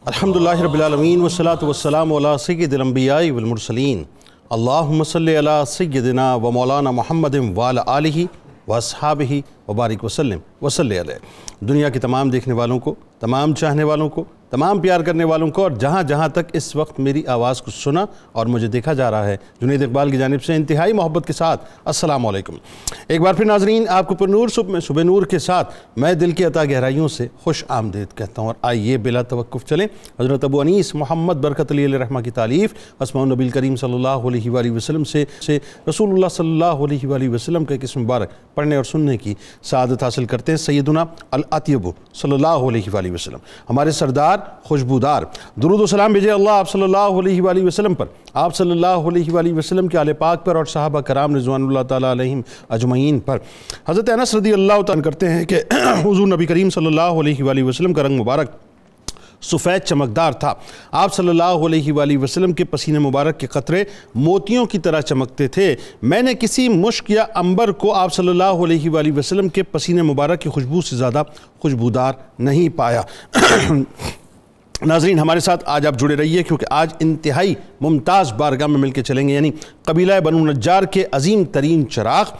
الحمدللہ رب العالمین والصلاة والسلام علی سید الانبیاء والمرسلین اللہم صلی علی سیدنا و مولانا محمد وعلی آلہ واصحابہ وبارک وسلم وصلی علیہ۔ دنیا کے تمام دیکھنے والوں کو، تمام چاہنے والوں کو، تمام پیار کرنے والوں کو اور جہاں جہاں تک اس وقت میری آواز کو سنا اور مجھے دیکھا جا رہا ہے، جنید اقبال کی جانب سے انتہائی محبت کے ساتھ السلام علیکم۔ ایک بار پھر ناظرین، آپ کو پر نور صبح نور کے ساتھ میں دل کی عطا گہرائیوں سے خوش آمدید کہتا ہوں، اور آئیے بلا توقف چلیں حضرت ابو انیس محمد برکت علی علیہ رحمہ کی تالیف اسماء النبی کریم صلی اللہ علیہ وآلہ وسلم سے رسول اللہ صلی اللہ علیہ وآلہ وسلم کا ایک اسم مبارک پڑھنے اور سننے کی سعادت حاصل کرتے ہیں۔ سیدنا الاطیب صلی اللہ علیہ وآلہ وسلم، ہمارے سردار خوشبودار، درود و سلام بھیجے اللہ آپ صلی اللہ علیہ وآلہ وسلم پر، آپ صلی اللہ علیہ وآلہ وسلم کے آل پاک پر اور صحابہ کرام رضوان اللہ تعالیٰ علیہم اجمعین پر۔ حضرت انس رضی اللہ تعالیٰ کرتے ہیں کہ حضور نبی کریم صلی اللہ علیہ وآلہ وسلم کا رنگ مبارک سفید چمکدار تھا۔ آپ صلی اللہ علیہ وآلہ وسلم کے پسینے مبارک کے قطرے موتیوں کی طرح چمکتے تھے۔ میں نے کسی مشک یا عنبر کو آپ صلی اللہ علیہ وآلہ وسلم کے پسینے مبارک کی خوشبو سے زیادہ خوشبودار نہیں پایا۔ ناظرین، ہمارے ساتھ آج آپ جڑے رہیے، کیونکہ آج انتہائی ممتاز بارگاہ میں مل کے چلیں گے، یعنی قبیلہ بنو نجار کے عظیم ترین چراغ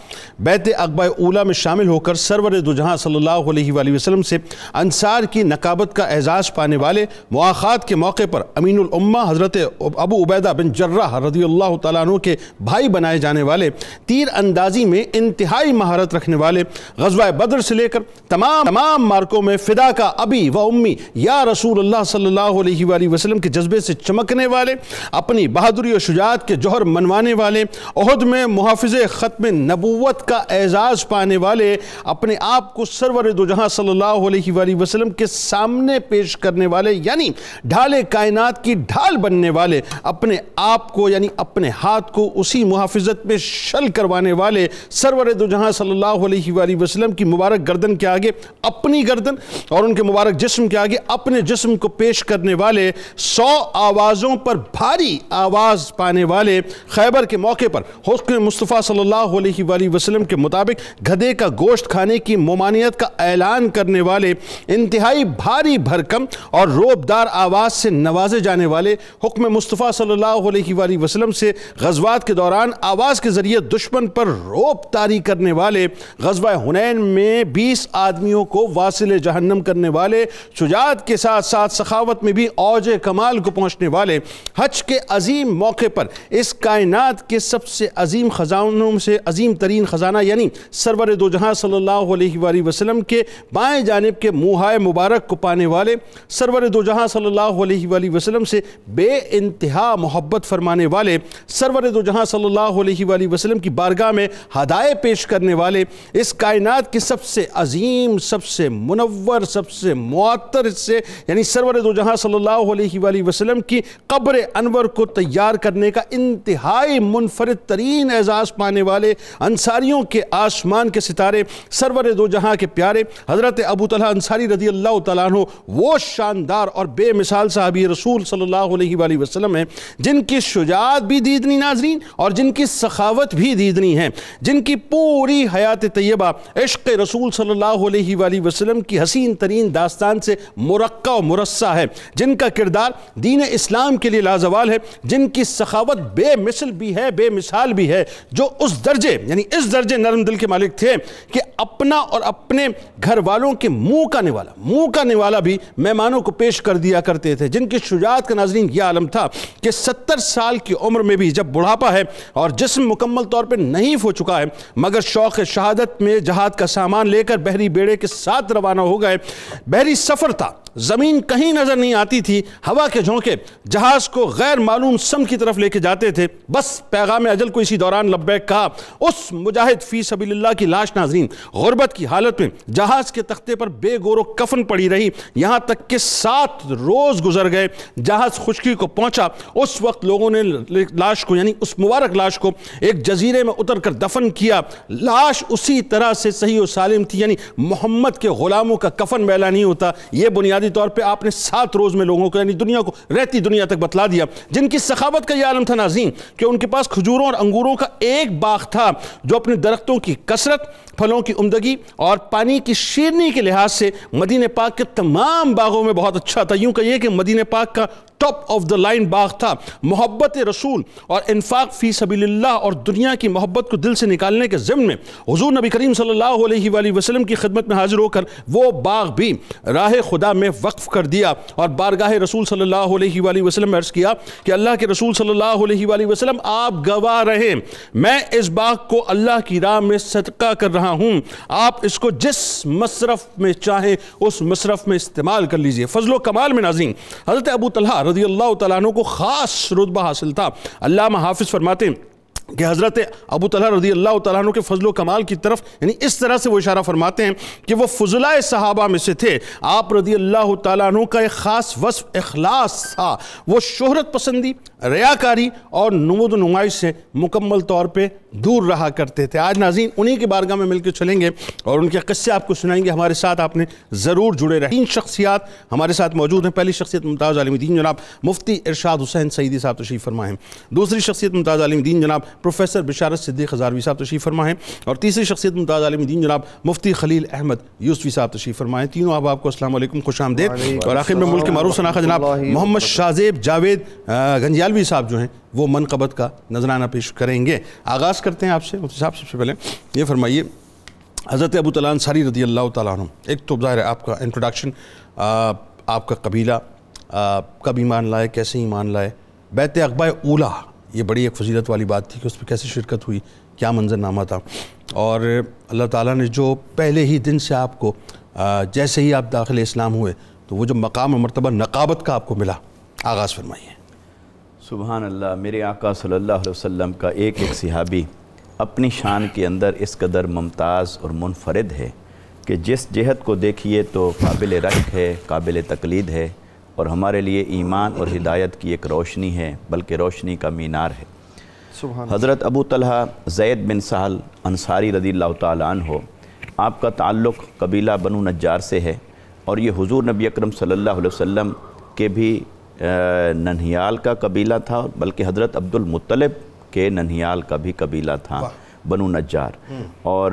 بیت عقبہ اولیٰ میں شامل ہو کر سرور دو جہاں صلی اللہ علیہ وآلہ وسلم سے انصار کی نقابت کا اعزاز پانے والے، مواخات کے موقع پر امین الامہ حضرت ابو عبیدہ بن جراح رضی اللہ تعالیٰ عنہ کے بھائی بنائے جانے والے، تیر اندازی میں انتہائی مہارت رکھنے والے، غزوہ بدر سے لے کر تمام مارکوں میں فدا کا ابی و امی یا رسول اللہ صلی اللہ علیہ وآلہ وسلم کے جذبے سے چمکنے والے، اپنی بہادری و شجاعت کے جوہر منوانے والے، احد میں محافظ ختم نبوت کا اعزاز پانے والے، اپنے آپ کو سرور دو جہاں صلی اللہ علیہ وآلہ وسلم کے سامنے پیش کرنے والے، یعنی ڈھال کائنات کی ڈھال بننے والے، اپنے آپ کو یعنی اپنے ہاتھ کو اسی محافظت میں شل کروانے والے، سرور دو جہاں صلی اللہ علیہ وآلہ وسلم کی مبارک گردن کے آگے اپنی گردن اور ان کے مبارک جسم کے آگے اپنے جسم کو پیش کرنے والے، 100 آوازوں پر بھاری آواز پانے والے، خیبر کے موقع پر حکم مصطفیٰ صلی اللہ علیہ وآلہ وسلم کے مطابق گدھے کا گوشت کھانے کی ممانعت کا اعلان کرنے والے، انتہائی بھاری بھرکم اور روبدار آواز سے نوازے جانے والے، حکم مصطفیٰ صلی اللہ علیہ وآلہ وسلم سے غزوات کے دوران آواز کے ذریعے دشمن پر روب طاری کرنے والے، غزوہ حنین میں 20 آدمیوں کو واصل جہنم کرنے والے، شجاعت کے ساتھ ساتھ سخاوت میں بھی اوج کمال کو پہنچنے والے، حج کے عظیم موقع پر اس کائنات کے سب سے عظیم خزانوں سے عظیم ترین خزانہ یعنی سرور دو جہاں صلی اللہ علیہ وآلہ وسلم کے بائیں جانب کے منہائے مبارک کو پانے والے، سرور دو جہاں صلی اللہ علیہ وآلہ وسلم سے بے انتہا محبت فرمانے والے، سرور دو جہاں صلی اللہ علیہ وآلہ وسلم کی بارگاہ میں ہدایے پیش کرنے والے، اس کائنات کے سب سے عظیم، سب سے منور، سب سے معطر حصے یعنی سرور دو جہاں صلی اللہ علیہ وآلہ وسلم کی قبر انور کو تیار کرنے کا انتہائی منفرد ترین اعزاز پانے والے، انصاریوں کے آسمان کے ستارے، سرور دو جہاں کے پیارے حضرت ابو طلحہ انصاری رضی اللہ تعالیٰ عنہ، وہ شاندار اور بے مثال صحابی رسول صلی اللہ علیہ وآلہ وسلم ہیں جن کی شجاعت بھی دیدنی ناظرین اور جن کی سخاوت بھی دیدنی ہے، جن کی پوری حیات طیبہ عشق رسول صلی اللہ علیہ وآلہ وسلم کی حسین ترین داستان سے مرقع و مرصع ہے، جن کا کردار دین اسلام کے لیے لازوال ہے، جن کی سخاوت بے مثل بھی ہے، بے مثال بھی ہے، جو اس درجے یعنی اس درجے نرم دل کے مالک تھے کہ اپنا اور اپنے گھر والوں کے منہ کا نوالا بھی مہمانوں کو پیش کر دیا کرتے تھے، جن کی شجاعت کا ناظرین یہ عالم تھا کہ 70 سال کی عمر میں بھی جب بڑھاپا ہے اور جسم مکمل طور پر نحیف ہو چکا ہے مگر شوق شہادت میں جہاد کا سامان لے کر بحری بیڑے کے ساتھ روانہ ہو گئے۔ بحری سفر تھا، زمین کہیں نظر نہیں آتی تھی، ہوا کے جھونکے جہاز کو غیر معلوم سمت کی طرف لے کے جاتے تھے، بس پیغام اجل کو اسی دوران لبیک کہا اس مجاہد فی سبیل اللہ کی لاش ناظرین غربت کی حالت میں جہاز کے تختے پر بے گور و کفن پڑی رہی، یہاں تک کہ 7 روز گزر گئے، جہاز خشکی کو پہنچا۔ اس وقت لوگوں نے لاش کو یعنی اس مبارک لاش کو ایک جزیرے میں اتر کر دفن کیا، لاش اسی طرح سے صحیح و سالم تھی، یعنی محمد کے غلاموں کا کفن میلا نہیں ہوتا، یہ بنیادی بنیادی طور پہ آپ نے 7 روز میں لوگوں کو یعنی دنیا کو رہتی دنیا تک بتلا دیا، جن کی سخاوت کا یہ عالم تھا ناظرین کہ ان کے پاس کھجوروں اور انگوروں کا ایک باغ تھا جو اپنے درختوں کی کثرت، پھلوں کی عمدگی اور پانی کی شیرنی کے لحاظ سے مدینہ پاک کے تمام باغوں میں بہت اچھا تھا۔ یوں کہیے کہ مدینہ پاک کا ٹاپ آف دا لائن باغ تھا۔ محبت رسول اور انفاق فی سبیل اللہ اور دنیا کی محبت کو دل سے نکالنے کے ضمن میں حضور نبی کریم صلی اللہ علیہ وآلہ وسلم کی خدمت میں حاضر ہو کر وہ باغ بھی راہ خدا میں وقف کر دیا اور بارگاہ رسول صلی اللہ علیہ وآلہ وسلم میں عرض کیا کہ اللہ کے رسول صلی اللہ علیہ وآلہ وسلم آپ گواہ رہیں، میں اس باغ کو اللہ کی راہ میں صدقہ کر رہا ہوں، آپ اس کو جس مصرف میں چاہیں اس مصرف میں استعمال کر لیجئے۔ فضل و کمال میں ناظرین حضرت ابو طلحہ رضی اللہ تعالیٰ عنہ کو خاص رتبہ حاصل تھا۔ علامہ حافظ فرماتے ہیں کہ حضرت ابو طلحہ رضی اللہ تعالیٰ عنہ کے فضل و کمال کی طرف یعنی اس طرح سے وہ اشارہ فرماتے ہیں کہ وہ فضلائے صحابہ میں سے تھے۔ آپ رضی اللہ تعالیٰ عنہ کا ایک خاص وصف اخلاص تھا، وہ شہرت پسندی، ریاکاری اور نمود و نمائش سے مکمل طور پہ دور رہا کرتے تھے۔ آج ناظرین انہی کی بارگاہ میں مل کے چلیں گے اور ان کے قصے آپ کو سنائیں گے۔ ہمارے ساتھ آپ نے ضرور جڑے رہیں۔ 3 شخصیات ہمارے ساتھ موجود ہیں۔ پہلی شخصیت ممتاز عالم دین جناب مفتی ارشاد حسین سعیدی صاحب تشریف فرما ہیں۔ دوسری شخصیت ممتاز عالم دین جناب پروفیسر بشارت صدیق ہزاروی صاحب تشریف فرما ہیں، اور تیسری شخصیت ممتاز عالم دین جناب مفتی خلیل احمد یوسفی صاحب تشریف فرما ہیں۔ تینوں آپ کو السلام علیکم، خوش آمدید۔ اور آخر میں ملک کے معروف شناخت جناب محمد شاذیب جاوید گنجیالوی صاحب جو ہیں وہ منقبت کا نذرانہ پیش کریں گے۔ آغاز کرتے ہیں آپ سے مفتی صاحب۔ سب سے پہلے یہ فرمائیے حضرت ابو طلحہ انصاری رضی اللہ تعالیٰ عنہ، ایک تو ظاہر ہے آپ کا انٹروڈکشن، آپ کا قبیلہ کب ایمان لائے، کیسے ایمان لائے، بیعت عقبہ اولیٰ یہ بڑی ایک فضیلت والی بات تھی کہ اس پہ کیسے شرکت ہوئی، کیا منظرنامہ تھا، اور اللہ تعالیٰ نے جو پہلے ہی دن سے آپ کو جیسے ہی آپ داخل اسلام ہوئے تو وہ جو مقام و مرتبہ نقابت کا آپ کو ملا، آغاز فرمائیے۔ سبحان اللہ، میرے آقا صلی اللہ علیہ وسلم کا ایک ایک صحابی اپنی شان کے اندر اس قدر ممتاز اور منفرد ہے کہ جس جہت کو دیکھیے تو قابل رشک ہے، قابل تقلید ہے، اور ہمارے لیے ایمان اور ہدایت کی ایک روشنی ہے، بلکہ روشنی کا مینار ہے۔ حضرت ابو طلحہ زید بن سہل انصاری رضی اللہ تعالیٰ عنہ، آپ کا تعلق قبیلہ بنو نجار سے ہے، اور یہ حضور نبی اکرم صلی اللہ علیہ وسلم کے بھی ننہیال کا قبیلہ تھا، بلکہ حضرت عبد المطلب کے ننہیال کا بھی قبیلہ تھا بنو نجار۔ اور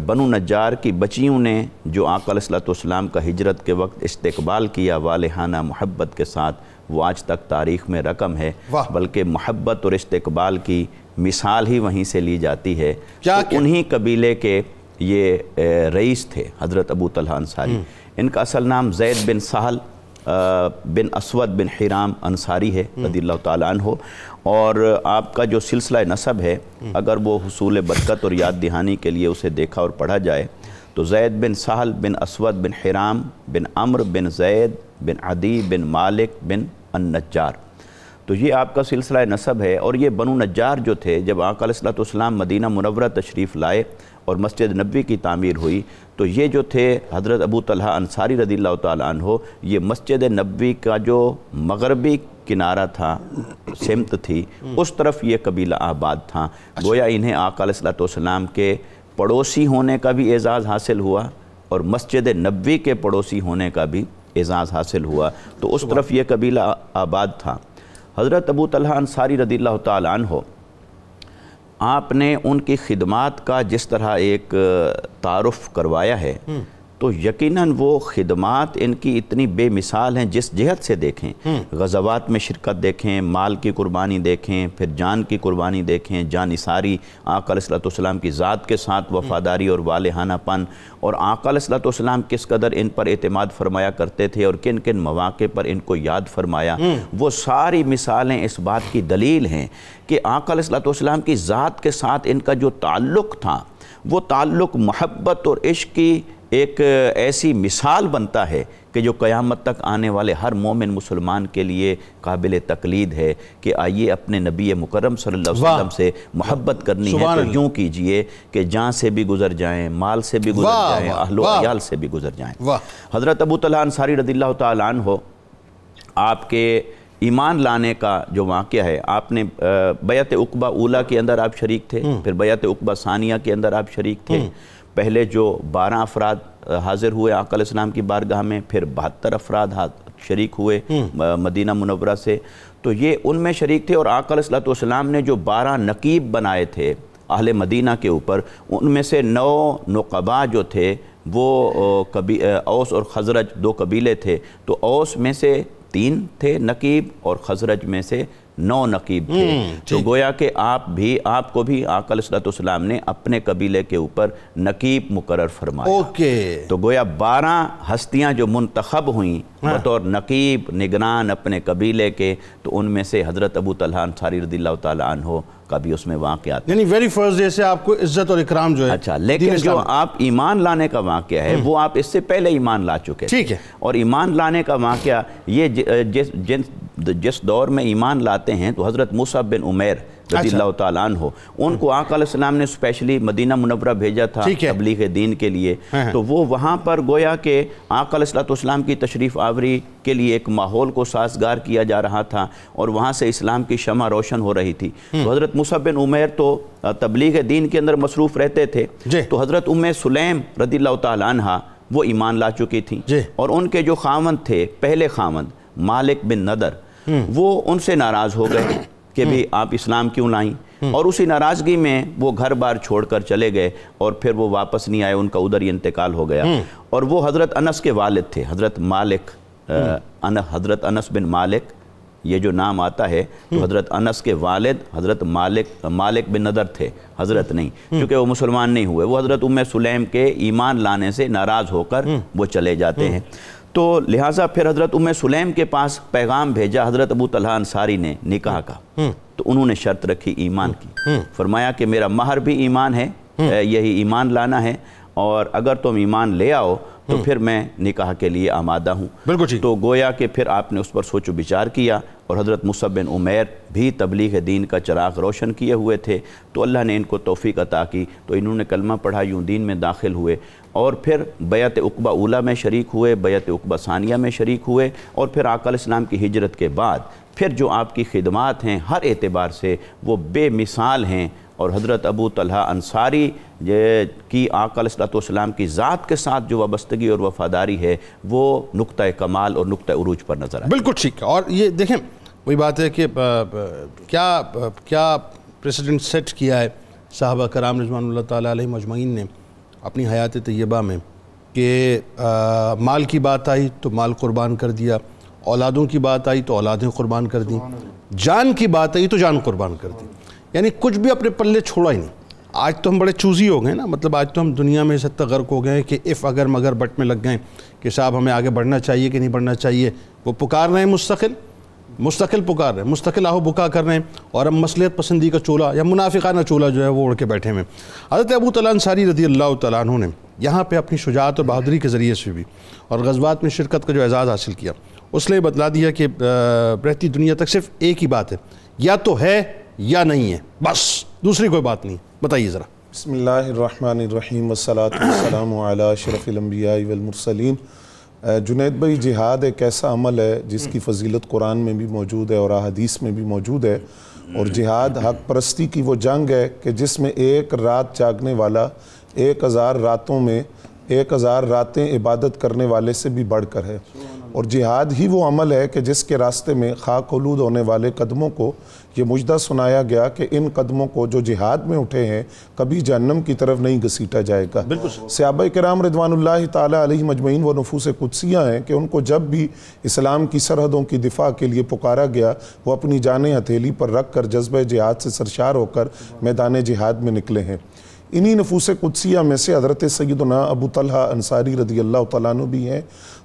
بنو نجار کی بچیوں نے جو آقا علیہ السلام کا ہجرت کے وقت استقبال کیا والہانہ محبت کے ساتھ، وہ آج تک تاریخ میں رقم ہے، بلکہ محبت اور استقبال کی مثال ہی وہیں سے لی جاتی ہے۔ انہی قبیلے کے یہ رئیس تھے حضرت ابو طلحہ انصاری۔ ان کا اصل نام زید بن سہل بن اسود بن حرام انصاری ہے رضی اللہ تعالیٰ عنہ، اور آپ کا جو سلسلہ نسب ہے اگر وہ حصول برکت اور یاد دہانی کے لیے اسے دیکھا اور پڑھا جائے تو زید بن سہل بن اسود بن حرام بن عمر بن زید بن عدی بن مالک بن النجار، تو یہ آپ کا سلسلہ نسب ہے۔ اور یہ بنو نجار جو تھے، جب آقا علیہ السلام مدینہ منورہ تشریف لائے اور مسجد نبوی کی تعمیر ہوئی تو یہ جو تھے حضرت ابو طلحہ انصاری رضی اللہ تعالیٰ عنہ، یہ مسجد نبوی کا جو مغربی کنارہ تھا، سمت تھی، اس طرف یہ قبیلہ آباد تھا۔ گویا انہیں آقا علیہ السلام کے پڑوسی ہونے کا بھی اعزاز حاصل ہوا اور مسجد نبوی کے پڑوسی ہونے کا بھی اعزاز حاصل ہوا، تو اس طرف یہ قبیلہ آباد تھا۔ حضرت ابو طلحہ انصاری رضی اللہ تعالیٰ عنہ، آپ نے ان کی خدمات کا جس طرح ایک تعارف کروایا ہے تو یقیناً وہ خدمات ان کی اتنی بے مثال ہیں، جس جہت سے دیکھیں، غزوات میں شرکت دیکھیں، مال کی قربانی دیکھیں، پھر جان کی قربانی دیکھیں، جان نثاری، آقا علیہ السلام کی ذات کے ساتھ وفاداری اور والہانہ پن، اور آقا علیہ السلام کس قدر ان پر اعتماد فرمایا کرتے تھے اور کن کن مواقع پر ان کو یاد فرمایا، وہ ساری مثالیں اس بات کی دلیل ہیں کہ آقا علیہ السلام کی ذات کے ساتھ ان کا جو تعلق تھا وہ تعلق محبت اور عشق کی ایک ایسی مثال بنتا ہے کہ جو قیامت تک آنے والے ہر مومن مسلمان کے لیے قابل تقلید ہے کہ آئیے اپنے نبی مکرم صلی اللہ علیہ وسلم سے محبت کرنی ہے تو یوں کیجئے کہ جان سے بھی گزر جائیں، مال سے بھی گزر جائیں، اہل و عیال سے بھی گزر جائیں۔ حضرت ابو طلحہ انصاری رضی اللہ تعالیٰ عنہ، آپ کے ایمان لانے کا جو واقعہ ہے، آپ نے بیعت عقبہ اولیٰ کے اندر آپ شریک تھے، پھر بیعت عقبہ ثانیہ کے اندر آپ شریک تھے۔ پہلے جو 12 افراد حاضر ہوئے آقا علیہ السلام کی بارگاہ میں، پھر 72 افراد شریک ہوئے مدینہ منورہ سے، تو یہ ان میں شریک تھے۔ اور آقا علیہ السلام نے جو 12 نقیب بنائے تھے اہل مدینہ کے اوپر، ان میں سے 9 نقباء جو تھے وہ اوس اور خزرج 2 قبیلے تھے، تو اوس میں سے 3 تھے نقیب اور خزرج میں سے 9 نقیب تھے۔ تو گویا کہ آپ کو بھی آقا علیہ السلام نے اپنے قبیلے کے اوپر نقیب مقرر فرمایا۔ تو گویا 12 ہستیاں جو منتخب ہوئیں بطور نقیب نگران اپنے قبیلے کے، تو ان میں سے حضرت ابو طلحہ انصاری رضی اللہ تعالیٰ عنہ کا بھی اس میں واقعات، یعنی ویری فرسٹ ڈے سے آپ کو عزت اور اکرام جو ہے۔ اچھا، لیکن جو آپ ایمان لانے کا واقعہ ہے وہ آپ اس سے پہلے ایمان لا چکے تھے، ٹھیک ہے، اور ایمان لانے کا واقعہ یہ جس دور میں ایمان لاتے ہیں تو حضرت موسیٰ بن عمیر رضی اللہ تعالیٰ عنہ، ان کو آقا علیہ السلام نے اسپیشلی مدینہ منورہ بھیجا تھا تبلیغ دین کے لیے، تو وہ وہاں پر گویا کہ آقا علیہ السلام کی تشریف آوری کے لیے ایک ماحول کو سازگار کیا جا رہا تھا، اور وہاں سے اسلام کی شمع روشن ہو رہی تھی۔ تو حضرت موسیٰ بن عمیر تو تبلیغ دین کے اندر مصروف رہتے تھے، تو حضرت سلیم رضی اللہ تعالیٰ عنہ وہ ایمان لا چکی تھیں، اور ان کے جو خاوند تھے، پہلے خاوند مالک بن ندر، وہ ان سے ناراض ہو گئے کہ بھی آپ اسلام کیوں لائیں، اور اسی ناراضگی میں وہ گھر بار چھوڑ کر چلے گئے، اور پھر وہ واپس نہیں آئے، ان کا ادھر ہی انتقال ہو گیا۔ اور وہ حضرت انس کے والد تھے، حضرت انس بن مالک، یہ جو نام آتا ہے تو حضرت انس کے والد حضرت مالک بن ندر تھے، حضرت نہیں، کیونکہ وہ مسلمان نہیں ہوئے، وہ حضرت سلیم کے ایمان لانے سے ناراض ہو کر وہ چلے جاتے ہیں۔ تو لہٰذا پھر حضرت سلیم کے پاس پیغام بھیجا حضرت ابو طلحہ انصاری نے نکاح کا، تو انہوں نے شرط رکھی ایمان کی، فرمایا کہ میرا مہر بھی ایمان ہے، یہی ایمان لانا ہے، اور اگر تم ایمان لے آؤ تو پھر میں نکاح کے لیے آمادہ ہوں۔ تو گویا کہ پھر آپ نے اس پر سوچ و بچار کیا، اور حضرت موسیٰ بن عمیر بھی تبلیغ دین کا چراغ روشن کیے ہوئے تھے، تو اللہ نے ان کو توفیق عطا کی، تو انہوں نے کلمہ پڑھا، یوں دین میں داخل ہوئے، اور پھر بیعت عقبہ اولیٰ میں شریک ہوئے، بیعت عقبہ ثانیہ میں شریک ہوئے، اور پھر آقا علیہ السلام کی ہجرت کے بعد پھر جو آپ کی خدمات ہیں ہر اعتبار سے وہ بے مثال ہیں، اور حضرت ابو طلحہ انصاری کی آقا علیہ السلام کی ذات کے ساتھ جو وابستگی اور وفاداری ہے وہ نقطہ کمال اور نقطہ عروج پر نظر آئے۔ بالکل ٹھیک ہے، اور یہ دیکھیں وہی بات ہے کہ کیا پریسیڈنٹ سیٹ کیا ہے صحابہ کرام رضوان اللہ تعالیٰ علیہ مجمعین نے اپنی حیات طیبہ میں، کہ مال کی بات آئی تو مال قربان کر دیا، اولادوں کی بات آئی تو اولادیں قربان کر دیں، جان کی بات آئی تو جان قربان کر دی، یعنی کچھ بھی اپنے پلے چھوڑا ہی نہیں۔ آج تو ہم بڑے چوزی ہو گئے نا، مطلب آج تو ہم دنیا میں اس حد تک غرق ہو گئے ہیں کہ اف اگر مگر بٹ میں لگ گئے کہ صاحب ہمیں آگے بڑھنا چاہیے کہ نہیں بڑھنا چاہیے، وہ پکار رہے ہیں مستقل پکار رہے ہیں، مستقل آہو بکا کر رہے ہیں، اور ہم مصلحت پسندی کا چولہ یا منافقانہ چولہ جو ہے وہ اڑ کے بیٹھے ہوئے۔ حضرت ابو طلحہ انصاری رضی اللہ تعالیٰ عنہ نے یہاں پہ اپنی شجاعت اور بہادری کے ذریعے سے بھی اور غزوات میں شرکت کا جو اعزاز حاصل کیا، اس نے بتلا دیا کہ رہتی دنیا تک صرف ایک ہی بات ہے، یا تو ہے یا نہیں ہے، بس دوسری کوئی بات نہیں۔ بتائیے ذرا۔ بسم اللہ الرحمن الرحیم والصلاة والسلام علی اشرف الانبیاء والمرسلین۔ جنید بھائی، جہاد ایک ایسا عمل ہے جس کی فضیلت قرآن میں بھی موجود ہے اور احادیث میں بھی موجود ہے، اور جہاد حق پرستی کی وہ جنگ ہے کہ جس میں ایک رات جاگنے والا 1000 راتوں میں 1000 راتیں عبادت کرنے والے سے بھی بڑھ کر ہے، اور جہاد ہی وہ عمل ہے کہ جس کے راستے میں خاک آلود ہونے والے قدموں کو یہ مجدہ سنایا گیا کہ ان قدموں کو جو جہاد میں اٹھے ہیں کبھی جہنم کی طرف نہیں گھسیٹا جائے گا۔ صحابہ کرام رضوان اللہ تعالیٰ علیہ مجمعین وہ نفوس قدسیہ ہیں کہ ان کو جب بھی اسلام کی سرحدوں کی دفاع کے لیے پکارا گیا، وہ اپنی جانیں ہتھیلی پر رکھ کر جذبہ جہاد سے سرشار ہو کر میدان جہاد میں نکلے ہیں۔ انہی نفوس قدسیہ میں سے حضرت سیدنا ابو طلحہ انصاری رضی اللہ تعالیٰ عنہ بھی ہیں۔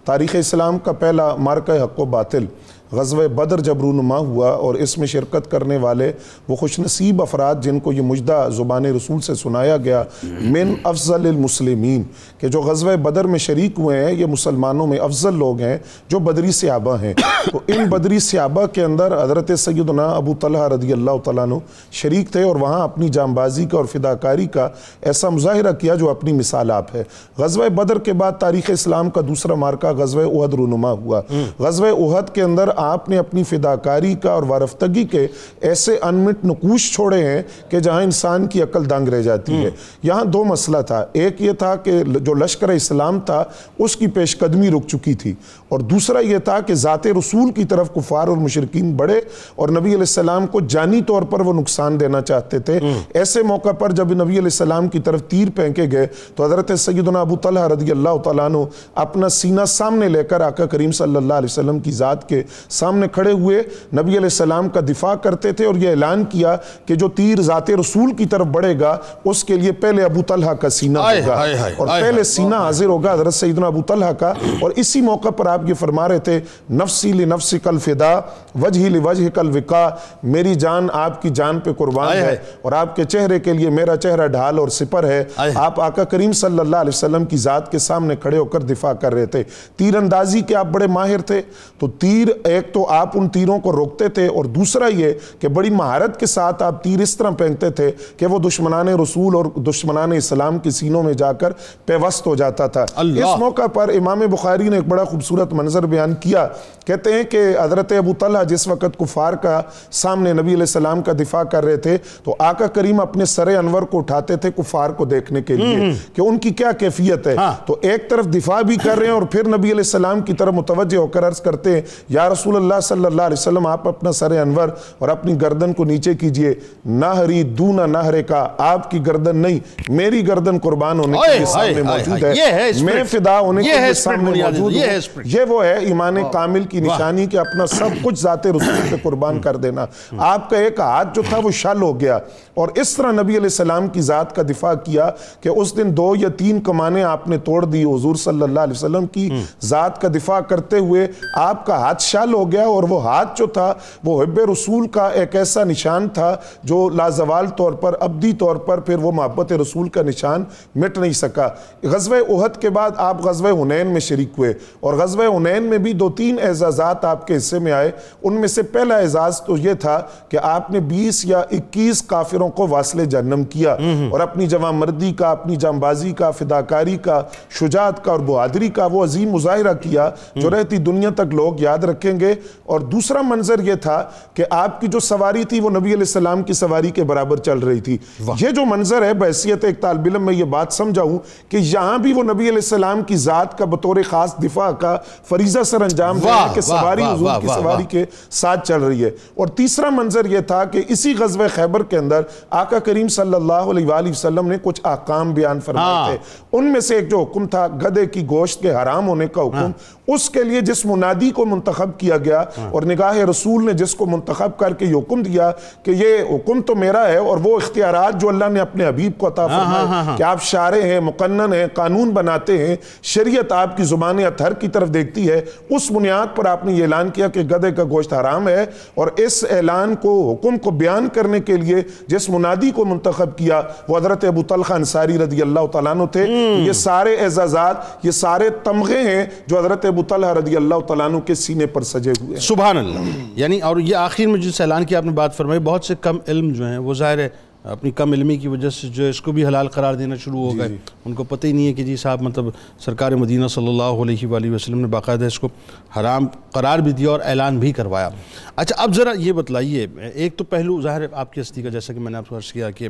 تاریخ اسلام کا پہلا مارکہ حق و باطل غزوہ بدر جب رونما ہوا، اور اس میں شرکت کرنے والے وہ خوش نصیب افراد جن کو یہ مجدہ زبان رسول سے سنایا گیا، من افضل المسلمین، کہ جو غزوہ بدر میں شریک ہوئے ہیں یہ مسلمانوں میں افضل لوگ ہیں جو بدری صحابہ ہیں۔ تو ان بدری صحابہ کے اندر حضرت سیدنا ابو طلحہ رضی اللہ تعالیٰ عنہ شریک تھے، اور وہاں اپنی جانبازی کا اور فداکاری کا ایسا مظاہرہ کیا جو اپنی مثال آپ ہے۔ غزوہ بدر کے بعد تاریخ اسلام کا دوسرا مارکہ غزوہ احد رونما ہوا۔ غزوہ احد کے اندر آپ نے اپنی فداکاری کا اور وارفتگی کے ایسے انمٹ نقوش چھوڑے ہیں کہ جہاں انسان کی عقل دنگ رہ جاتی ہے۔ یہاں دو مسئلہ تھا، ایک یہ تھا کہ جو لشکر اسلام تھا اس کی پیش قدمی رک چکی تھی، اور دوسرا یہ تھا کہ ذات رسول کی طرف کفار اور مشرکین بڑھے اور نبی علیہ السلام کو جانی طور پر وہ نقصان دینا چاہتے تھے۔ ایسے موقع پر جب نبی علیہ السلام کی طرف تیر پھینکے گئے تو حضرت سیدنا ابو طلحہ رضی اللہ تعالیٰ عنہ اپنا سینہ سامنے لے کر آقا کریم صلی اللہ علیہ وسلم کی ذات کے سامنے کھڑے ہوئے نبی علیہ السلام کا دفاع کرتے تھے، اور یہ اعلان کیا کہ جو تیر ذات رسول کی طرف بڑھے گا اس کے لیے پہلے ابو طلحہ کا سینہ ہوگا، اور پہلے سینہ حاضر ہوگا حضرت سیدنا ابو طلحہ کا۔ اور اسی موقع پر آپ یہ فرما رہے تھے، نفسی لنفسک الفدا وجہی لوجہک الوقا، میری جان آپ کی جان پہ قربان ہے اور آپ کے چہرے کے لیے میرا چہرہ ڈھال اور سپر ہے۔ آپ آقا کریم صلی اللہ علیہ وسلم کی ذات کے سامنے کھڑے ہو کر دفاع کر رہے تھے۔ تیر اندازی کے آپ بڑے ماہر تھے، تو تیر ایک تو آپ ان تیروں کو روکتے تھے، اور دوسرا یہ کہ بڑی مہارت کے ساتھ آپ تیر اس طرح پھینکتے تھے کہ وہ دشمنان رسول اور دشمنان اسلام کے سینوں میں جا کر پیوست ہو جاتا تھا۔ اس موقع پر امام بخاری نے ایک بڑا خوبصورت منظر بیان کیا، کہتے ہیں کہ حضرت ابو طلحہ جس وقت کفار کا سامنے نبی علیہ السلام کا دفاع کر رہے تھے تو آقا کریم اپنے سر انور کو اٹھاتے تھے کفار کو دیکھنے کے لیے کہ ان کی کیا کیفیت ہے۔ تو ایک طرف دفاع بھی کر رہے ہیں اور پھر نبی علیہ السلام کی طرف متوجہ ہو کر عرض کرتے ہیں، یا رسول اللہ صلی اللہ علیہ وسلم آپ اپنا سر انور اور اپنی گردن کو نیچے کیجئے، نہری دون نہرے کا، آپ کی گردن نہیں میری گردن قربان ہونے کے لیے سامنے موجود ہے، میں فدا ہونے کے لیے سامنے موجود ہوں۔ یہ وہ ہے ایمان کامل کی نشانی کہ اپنا سب کچھ ذات رسول پہ قربان کر دینا۔ آپ کا ایک ہاتھ جو تھا وہ شل ہو گیا، اور اس طرح نبی علیہ السلام کی ذات کا دفاع کیا کہ اس دن 2 یا 3 کمانیں آپ نے توڑ دی حضور صلی اللہ علیہ وسلم کی ذات کا دفاع کرتے ہوئے۔ آپ کا ہاتھ شل ہو گیا، اور وہ ہاتھ جو تھا وہ حب رسول کا ایک ایسا نشان تھا جو لازوال طور پر ابدی طور پر پھر وہ محبت رسول کا نشان مٹ نہیں سکا۔ غزوہ احد کے بعد آپ غزوہ حنین میں شریک ہوئے، اور غزوہ حنین میں بھی 2-3 اعزازات آپ کے حصے میں آئے۔ ان میں سے پہلا اعزاز تو یہ تھا کہ آپ نے 20 یا 21 کافروں کو واصل جہنم کیا، اور اپنی جوان مردی کا، اپنی جانبازی کا، فداکاری کا، شجاعت کا اور بہادری کا وہ عظیم مظاہرہ کیا جو رہتی دنیا تک لوگ یاد رکھیں گے۔ اور دوسرا منظر یہ تھا کہ آپ کی جو سواری تھی وہ نبی علیہ السلام کی سواری کے برابر چل رہی تھی۔ یہ جو منظر ہے بحیثیت ایک طالب علم میں یہ بات سمجھاؤں کہ یہاں بھی وہ نبی علیہ السلام کی ذات کا بطور خاص دفاع کا فریضہ سر انجام دے کہ سواری حضور کی سواری کے ساتھ چل رہی ہے۔ اور تیسرا منظر یہ تھا کہ اسی غزوہ خیبر کے اندر آقا کریم صلی اللہ علیہ وآلہ وسلم نے کچھ احکام بیان فرمائے تھے۔ ان میں سے ایک جو حکم تھا گدھے کی گوشت کے حرام ہونے کا حکم، اس کے لیے جس منادی کو منتخب کیا گیا اور نگاہ رسول نے جس کو منتخب کر کے یہ حکم دیا کہ یہ حکم تو میرا ہے، اور وہ اختیارات جو اللہ نے اپنے حبیب کو عطا فرمائے کہ آپ شارع ہیں، مقنن ہیں، قانون بناتے ہیں، شریعت آپ کی زبان اطہر کی طرف دیکھتی ہے، اس بنیاد پر آپ نے یہ اعلان کیا کہ گدھے کا گوشت حرام ہے۔ اور اس اعلان کو، حکم کو بیان کرنے کے لیے جس منادی کو منتخب کیا وہ حضرت ابو طلحہ انصاری رضی اللہ تعالیٰ عنہ تھے۔ یہ سارے اعزازات، یہ سارے تمغے ہیں جو حضرت ابو طلحہ رضی اللہ تعالیٰ عنہ کے سینے پر سجے ہوئے ہیں۔ سبحان اللہ۔ یعنی اور یہ آخر میں جس اعلان کی آپ نے بات فرمائی، بہت سے کم علم جو ہیں وہ ظاہر ہے اپنی کم علمی کی وجہ سے جو اس کو بھی حلال قرار دینا شروع ہو گئے۔ ان کو پتہ ہی نہیں ہے کہ جی صاحب مطلب سرکار مدینہ صلی اللہ علیہ وآلہ وسلم نے باقاعدہ اس کو حرام قرار بھی دیا اور اعلان بھی کروایا۔ اچھا اب ذرا یہ بتلائیے، ایک تو پہلو ظاہر ہے آپ کی ہستی کا، جیسا کہ میں نے آپ کو عرض کیا کہ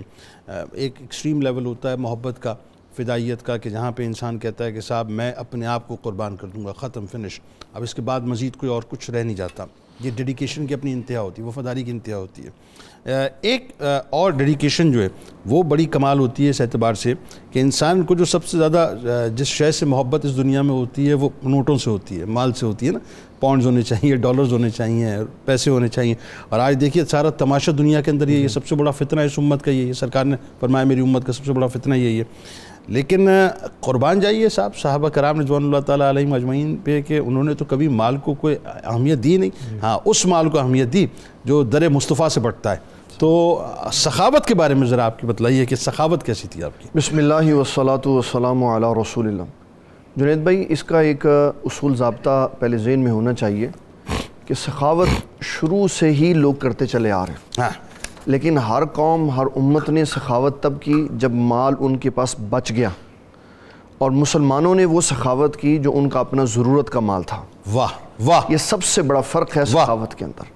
ایک ایکسٹریم لیول ہوتا ہے محبت کا، فدائیت کا، کہ جہاں پہ انسان کہتا ہے کہ صاحب میں اپنے آپ کو قربان کر دوں گا، ختم، فنش، اب اس کے بعد مزید کوئی اور کچھ رہ نہیں جاتا۔ یہ ڈیڈیکیشن کی اپنی انتہا ہوتی ہے، وفاداری کی انتہا ہوتی ہے۔ ایک اور ڈیڈیکیشن جو ہے وہ بڑی کمال ہوتی ہے اس اعتبار سے کہ انسان کو جو سب سے زیادہ جس شے سے محبت اس دنیا میں ہوتی ہے وہ نوٹوں سے ہوتی ہے، مال سے ہوتی ہے نا، پاؤنڈز ہونے چاہیے، ڈالرز ہونے چاہیے، پیسے ہونے چاہیے۔ اور آج دیکھیے سارا تماشا دنیا کے اندر یہ سب سے بڑا فتنہ اس امت کا یہی ہے۔ سرکار نے فرمایا میری امت کا سب سے بڑا فتنہ یہی ہے۔ لیکن قربان جائیے صحابہ کرام رضوان اللہ تعالیٰ علیہم اجمعین پہ کہ انہوں نے تو کبھی مال کو کوئی اہمیت دی نہیں، ہاں اس مال کو اہمیت دی جو در مصطفیٰ سے بڑھتا ہے۔ تو سخاوت کے بارے میں ذرا آپ کی بتلائیے کہ سخاوت کیسی تھی آپ کی؟ بسم اللہ والصلاة والسلام علی رسول اللہ۔ جنید بھائی، اس کا ایک اصول ضابطہ پہلے ذہن میں ہونا چاہیے کہ سخاوت شروع سے ہی لوگ کرتے چلے آ رہے ہیں، لیکن ہر قوم، ہر امت نے سخاوت تب کی جب مال ان کے پاس بچ گیا، اور مسلمانوں نے وہ سخاوت کی جو ان کا اپنا ضرورت کا مال تھا۔ واہ واہ، یہ سب سے بڑا فرق ہے سخاوت کے اندر۔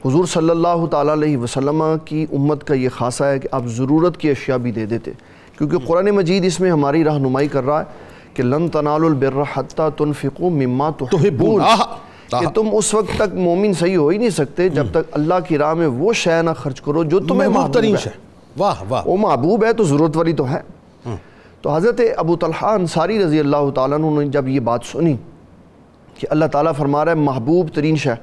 حضور صلی اللہ تعالیٰ علیہ وسلم کی امت کا یہ خاصہ ہے کہ آپ ضرورت کی اشیاء بھی دے دیتے، کیونکہ قرآن مجید اس میں ہماری رہنمائی کر رہا ہے کہ لن تنالوا البر حتی تنفقوا مما تحبون، کہ تم اس وقت تک مومن صحیح ہو ہی نہیں سکتے جب تک اللہ کی راہ میں وہ شے نہ خرچ کرو جو تمہیں محبوب ہے۔ واہ واہ، وہ محبوب ہے تو ضرورت والی تو ہے۔ تو حضرت ابو طلحہ انصاری رضی اللہ تعالیٰ عنہ نے جب یہ بات سنی کہ اللہ تعالیٰ فرما رہا ہے محبوب ترین شے،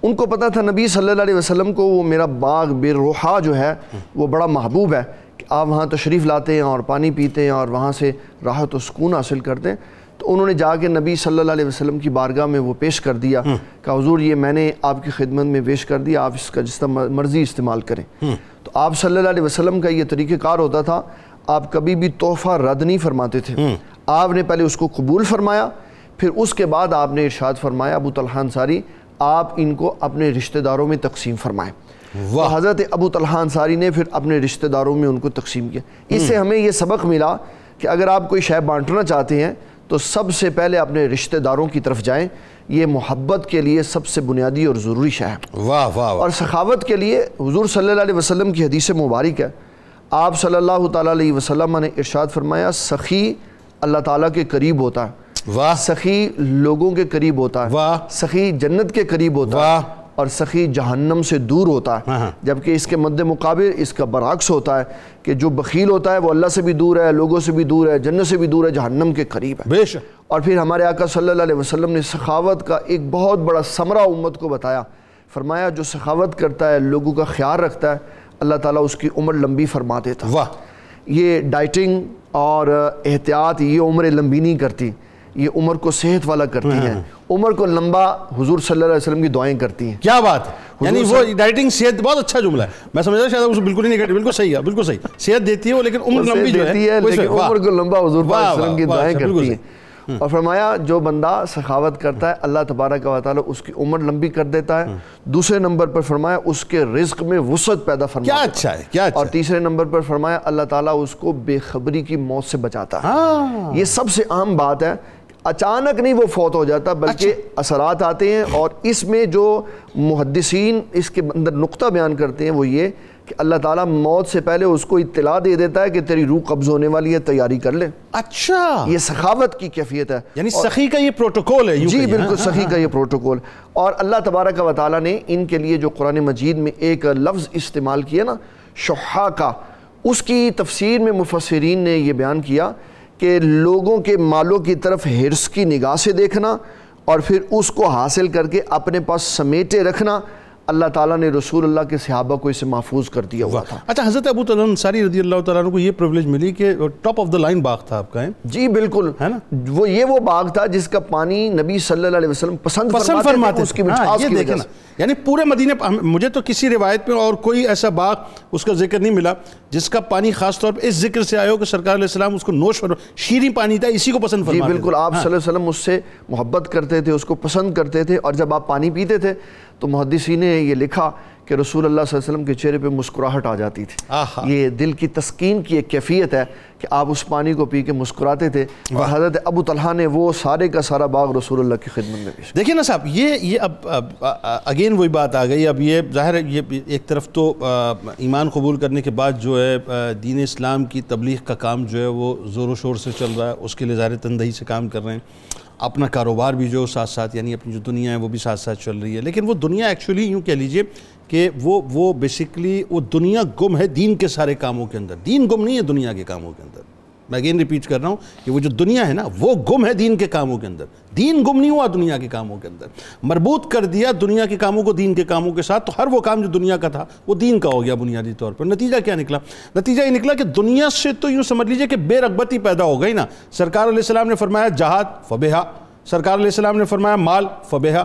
ان کو پتہ تھا نبی صلی اللہ علیہ وسلم کو وہ میرا باغ بیروحا جو ہے وہ بڑا محبوب ہے، کہ آپ وہاں تشریف لاتے ہیں اور پانی پیتے ہیں اور وہاں سے راحت و سکون حاصل کرتے ہیں۔ تو انہوں نے جا کے نبی صلی اللہ علیہ وسلم کی بارگاہ میں وہ پیش کر دیا کہ حضور یہ میں نے آپ کی خدمت میں پیش کر دیا، آپ اس کا جس طرح مرضی استعمال کریں۔ تو آپ صلی اللہ علیہ وسلم کا یہ طریقہ کار ہوتا تھا، آپ کبھی بھی تحفہ رد نہیں فرماتے تھے، آپ نے پہلے اس کو قبول فرمایا، پھر اس کے بعد آپ نے ارشاد فرمایا ابو طلحہ انصاری آپ ان کو اپنے رشتہ داروں میں تقسیم فرمائیں۔ تو حضرت ابو طلحہ انصاری نے پھر اپنے رشتہ داروں میں ان کو تقسیم کیا۔ اس سے ہمیں یہ سبق ملا کہ اگر آپ کوئی شے بانٹنا چاہتے ہیں تو سب سے پہلے اپنے رشتہ داروں کی طرف جائیں، یہ محبت کے لیے سب سے بنیادی اور ضروری شے ہے۔ واہ واہ، اور سخاوت کے لیے حضور صلی اللہ علیہ وسلم کی حدیث مبارک ہے، آپ صلی اللہ تعالیٰ علیہ وسلم نے ارشاد فرمایا سخی اللہ تعالیٰ کے قریب ہوتا ہے، واہ، سخی لوگوں کے قریب ہوتا ہے، واہ، سخی جنت کے قریب ہوتا ہے، اور سخی جہنم سے دور ہوتا ہے۔ جبکہ اس کے مد مقابل اس کا برعکس ہوتا ہے کہ جو بخیل ہوتا ہے وہ اللہ سے بھی دور ہے، لوگوں سے بھی دور ہے، جنت سے بھی دور ہے، جہنم کے قریب ہے۔ بے شک۔ اور پھر ہمارے آقا صلی اللہ علیہ وسلم نے سخاوت کا ایک بہت بڑا ثمرہ امت کو بتایا، فرمایا جو سخاوت کرتا ہے، لوگوں کا خیال رکھتا ہے، اللہ تعالیٰ اس کی عمر لمبی فرما دیتا ہے۔ واہ، یہ ڈائٹنگ اور احتیاط یہ عمر لمبی نہیں کرتی، یہ عمر کو صحت والا کرتی ہیں، عمر کو لمبا حضور صلی اللہ علیہ وسلم کی دعائیں کرتی ہیں۔ کیا بات ہے، یعنی وہ ڈائٹنگ صحت بہت اچھا جملہ ہے، میں سمجھتا شاید اس بالکل ہی نہیں، بالکل صحیح ہے، بالکل صحیح، صحت دیتی ہے وہ لیکن عمر لمبی جو ہے لیکن عمر کو لمبا حضور صلی اللہ علیہ وسلم کی دعائیں کرتی ہیں۔ اور فرمایا جو بندہ سخاوت کرتا ہے اللہ تبارک و تعالیٰ اس کی عمر لمبی کر دیتا ہے۔ دوسرے نمبر پر فرمایا اس کے رزق میں وسعت پیدا فرما دیتا ہے۔ کیا اچھا ہے، کیا اچھا ہے۔ اور تیسرے نمبر پر فرمایا اللہ تعالیٰ اس کو بے خبری کی موت سے بچاتا ہے۔ یہ سب سے عام بات ہے، اچانک نہیں وہ فوت ہو جاتا بلکہ اثرات آتے ہیں، اور اس میں جو محدثین اس کے اندر نقطہ بیان کرتے ہیں وہ یہ کہ اللہ تعالیٰ موت سے پہلے اس کو اطلاع دے دیتا ہے کہ تیری روح قبض ہونے والی ہے، تیاری کر لے۔ اچھا، یہ سخاوت کی کیفیت ہے، یعنی سخی کا یہ پروٹوکول ہے۔ جی بالکل سخی کا یہ پروٹوکول۔ اور اللہ تبارک و تعالیٰ نے ان کے لیے جو قرآن مجید میں ایک لفظ استعمال کیا نا شحا کا، اس کی تفسیر میں مفسرین نے یہ بیان کیا کہ لوگوں کے مالوں کی طرف حرص کی نگاہ سے دیکھنا اور پھر اس کو حاصل کر کے اپنے پاس سمیٹے رکھنا، اللہ تعالیٰ نے رسول اللہ کے صحابہ کو اسے محفوظ کر دیا ہوا تھا۔ اچھا، حضرت ابو طلحہ انصاری رضی اللہ تعالیٰ عنہ کو یہ پرولیج ملی کہ ٹاپ آف دا لائن باغ تھا آپ کا ہے؟ جی بالکل، ہے نا، وہ باغ تھا جس کا پانی نبی صلی اللہ علیہ وسلم پسند فرماتے تھے اس کی مٹھاس کی وجہ سے۔ یعنی پورے مدینے، مجھے تو کسی روایت میں اور کوئی ایسا باغ اس کا ذکر نہیں ملا جس کا پانی خاص طور پہ اس ذکر سے آیا ہو کہ سرکار علیہ السلام اس کو نوش شیریں پانی تھا، اسی کو پسند فرماتے تھے۔ جی بالکل، آپ صلی اللہ علیہ وسلم اس سے محبت کرتے تھے، اس کو پسند کرتے تھے، اور جب آپ پانی پیتے تھے تو محدثین نے یہ لکھا کہ رسول اللہ صلی اللہ علیہ وسلم کے چہرے پہ مسکراہٹ آ جاتی تھی۔ یہ دل کی تسکین کی ایک کیفیت ہے کہ آپ اس پانی کو پی کے مسکراتے تھے، اور حضرت ابو طلحہ نے وہ سارے کا سارا باغ رسول اللہ کی خدمت میں پیش۔ دیکھیں نا صاحب، یہ اب اگین وہی بات آ گئی، اب یہ ظاہر ہے یہ ایک طرف تو ایمان قبول کرنے کے بعد جو ہے دین اسلام کی تبلیغ کا کام جو ہے وہ زور و شور سے چل رہا ہے، اس کے لیے ظاہر تندہی سے کام کر رہے ہیں، اپنا کاروبار بھی جو ساتھ ساتھ، یعنی اپنی جو دنیا ہے وہ بھی ساتھ ساتھ چل رہی ہے، لیکن وہ دنیا ایکچولی یوں کہہ لیجئے کہ وہ بیسیکلی وہ دنیا گم ہے دین کے سارے کاموں کے اندر، دین گم نہیں ہے دنیا کے کاموں کے اندر۔ میں اگین ریپیٹ کر رہا ہوں کہ وہ جو دنیا ہے نا وہ گم ہے دین کے کاموں کے اندر، دین گم نہیں ہوا دنیا کے کاموں کے اندر، مربوط کر دیا دنیا کے کاموں کو دین کے کاموں کے ساتھ، تو ہر وہ کام جو دنیا کا تھا وہ دین کا ہو گیا بنیادی طور پر۔ نتیجہ کیا نکلا؟ نتیجہ یہ نکلا کہ دنیا سے تو یوں سمجھ لیجئے کہ بے رغبتی پیدا ہو گئی نا۔ سرکار علیہ السلام نے فرمایا جہاد فبہا، سرکار علیہ السلام نے فرمایا مال فبہا،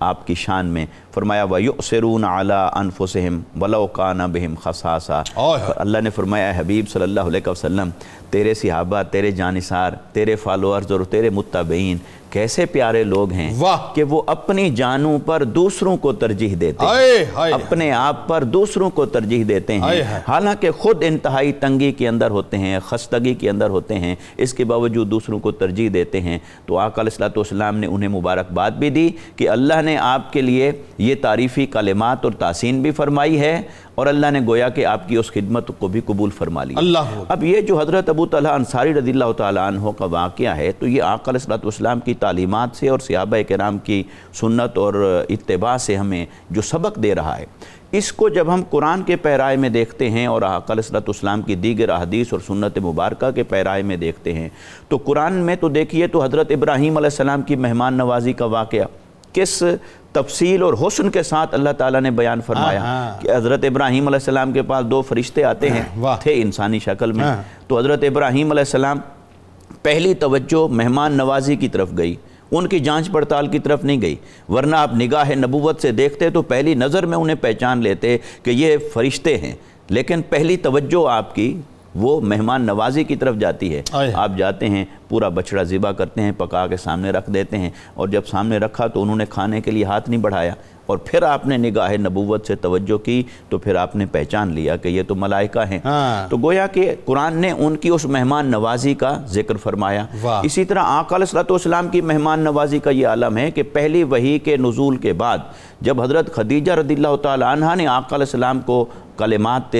آپ کی شان میں فرمایا وَيُؤْثِرُونَ عَلَىٰ أَنفُسِهِمْ وَلَوْ كَانَ بِهِمْ خَصَاصَةٌ۔ اللہ نے فرمایا اے حبیب صلی اللہ علیہ وسلم تیرے صحابہ، تیرے جانثار، تیرے فالوورز اور تیرے متبعین کیسے پیارے لوگ ہیں کہ وہ اپنی جانوں پر دوسروں کو ترجیح دیتے ہیں، اپنے آپ پر دوسروں کو ترجیح دیتے ہیں، حالانکہ خود انتہائی تنگی کے اندر ہوتے ہیں، خستگی کے اندر ہوتے ہیں، اس کے باوجود دوسروں کو ترجیح دیتے ہیں۔ تو آقا علیہ السلام نے انہیں مبارکباد بھی دی کہ اللہ نے آپ کے لیے یہ تعریفی کلمات اور تحسین بھی فرمائی ہے، اور اللہ نے گویا کہ آپ کی اس خدمت کو بھی قبول فرما لی۔ اب یہ جو حضرت ابو طلحہ انصاری رضی اللہ تعالیٰ عنہ کا واقعہ ہے، تو یہ آقا علیہ السلام کی تعلیمات سے اور صحابہ کرام کی سنت اور اتباع سے ہمیں جو سبق دے رہا ہے، اس کو جب ہم قرآن کے پیرائے میں دیکھتے ہیں اور آقا علیہ السلام کی دیگر احادیث اور سنت مبارکہ کے پیرائے میں دیکھتے ہیں، تو قرآن میں تو دیکھیے تو حضرت ابراہیم علیہ السلام کی مہمان نوازی کا واقعہ کس تفصیل اور حسن کے ساتھ اللہ تعالیٰ نے بیان فرمایا کہ حضرت ابراہیم علیہ السلام کے پاس 2 فرشتے آتے ہیں، تھے انسانی شکل میں، تو حضرت ابراہیم علیہ السلام پہلی توجہ مہمان نوازی کی طرف گئی، ان کی جانچ پڑتال کی طرف نہیں گئی، ورنہ آپ نگاہ نبوت سے دیکھتے تو پہلی نظر میں انہیں پہچان لیتے کہ یہ فرشتے ہیں، لیکن پہلی توجہ آپ کی وہ مہمان نوازی کی طرف جاتی ہے۔ آپ جاتے ہیں، پورا بچڑا ذبح کرتے ہیں، پکا کے سامنے رکھ دیتے ہیں، اور جب سامنے رکھا تو انہوں نے کھانے کے لیے ہاتھ نہیں بڑھایا، اور پھر آپ نے نگاہ نبوت سے توجہ کی تو پھر آپ نے پہچان لیا کہ یہ تو ملائکہ ہیں۔ تو گویا کہ قرآن نے ان کی اس مہمان نوازی کا ذکر فرمایا۔ اسی طرح آقا علیہ السلام کی مہمان نوازی کا یہ عالم ہے کہ پہلی وحی کے نزول کے بعد جب حضرت خدیجہ رضی اللہ تعالیٰ عنہ نے آقا علیہ السلام کو کلمات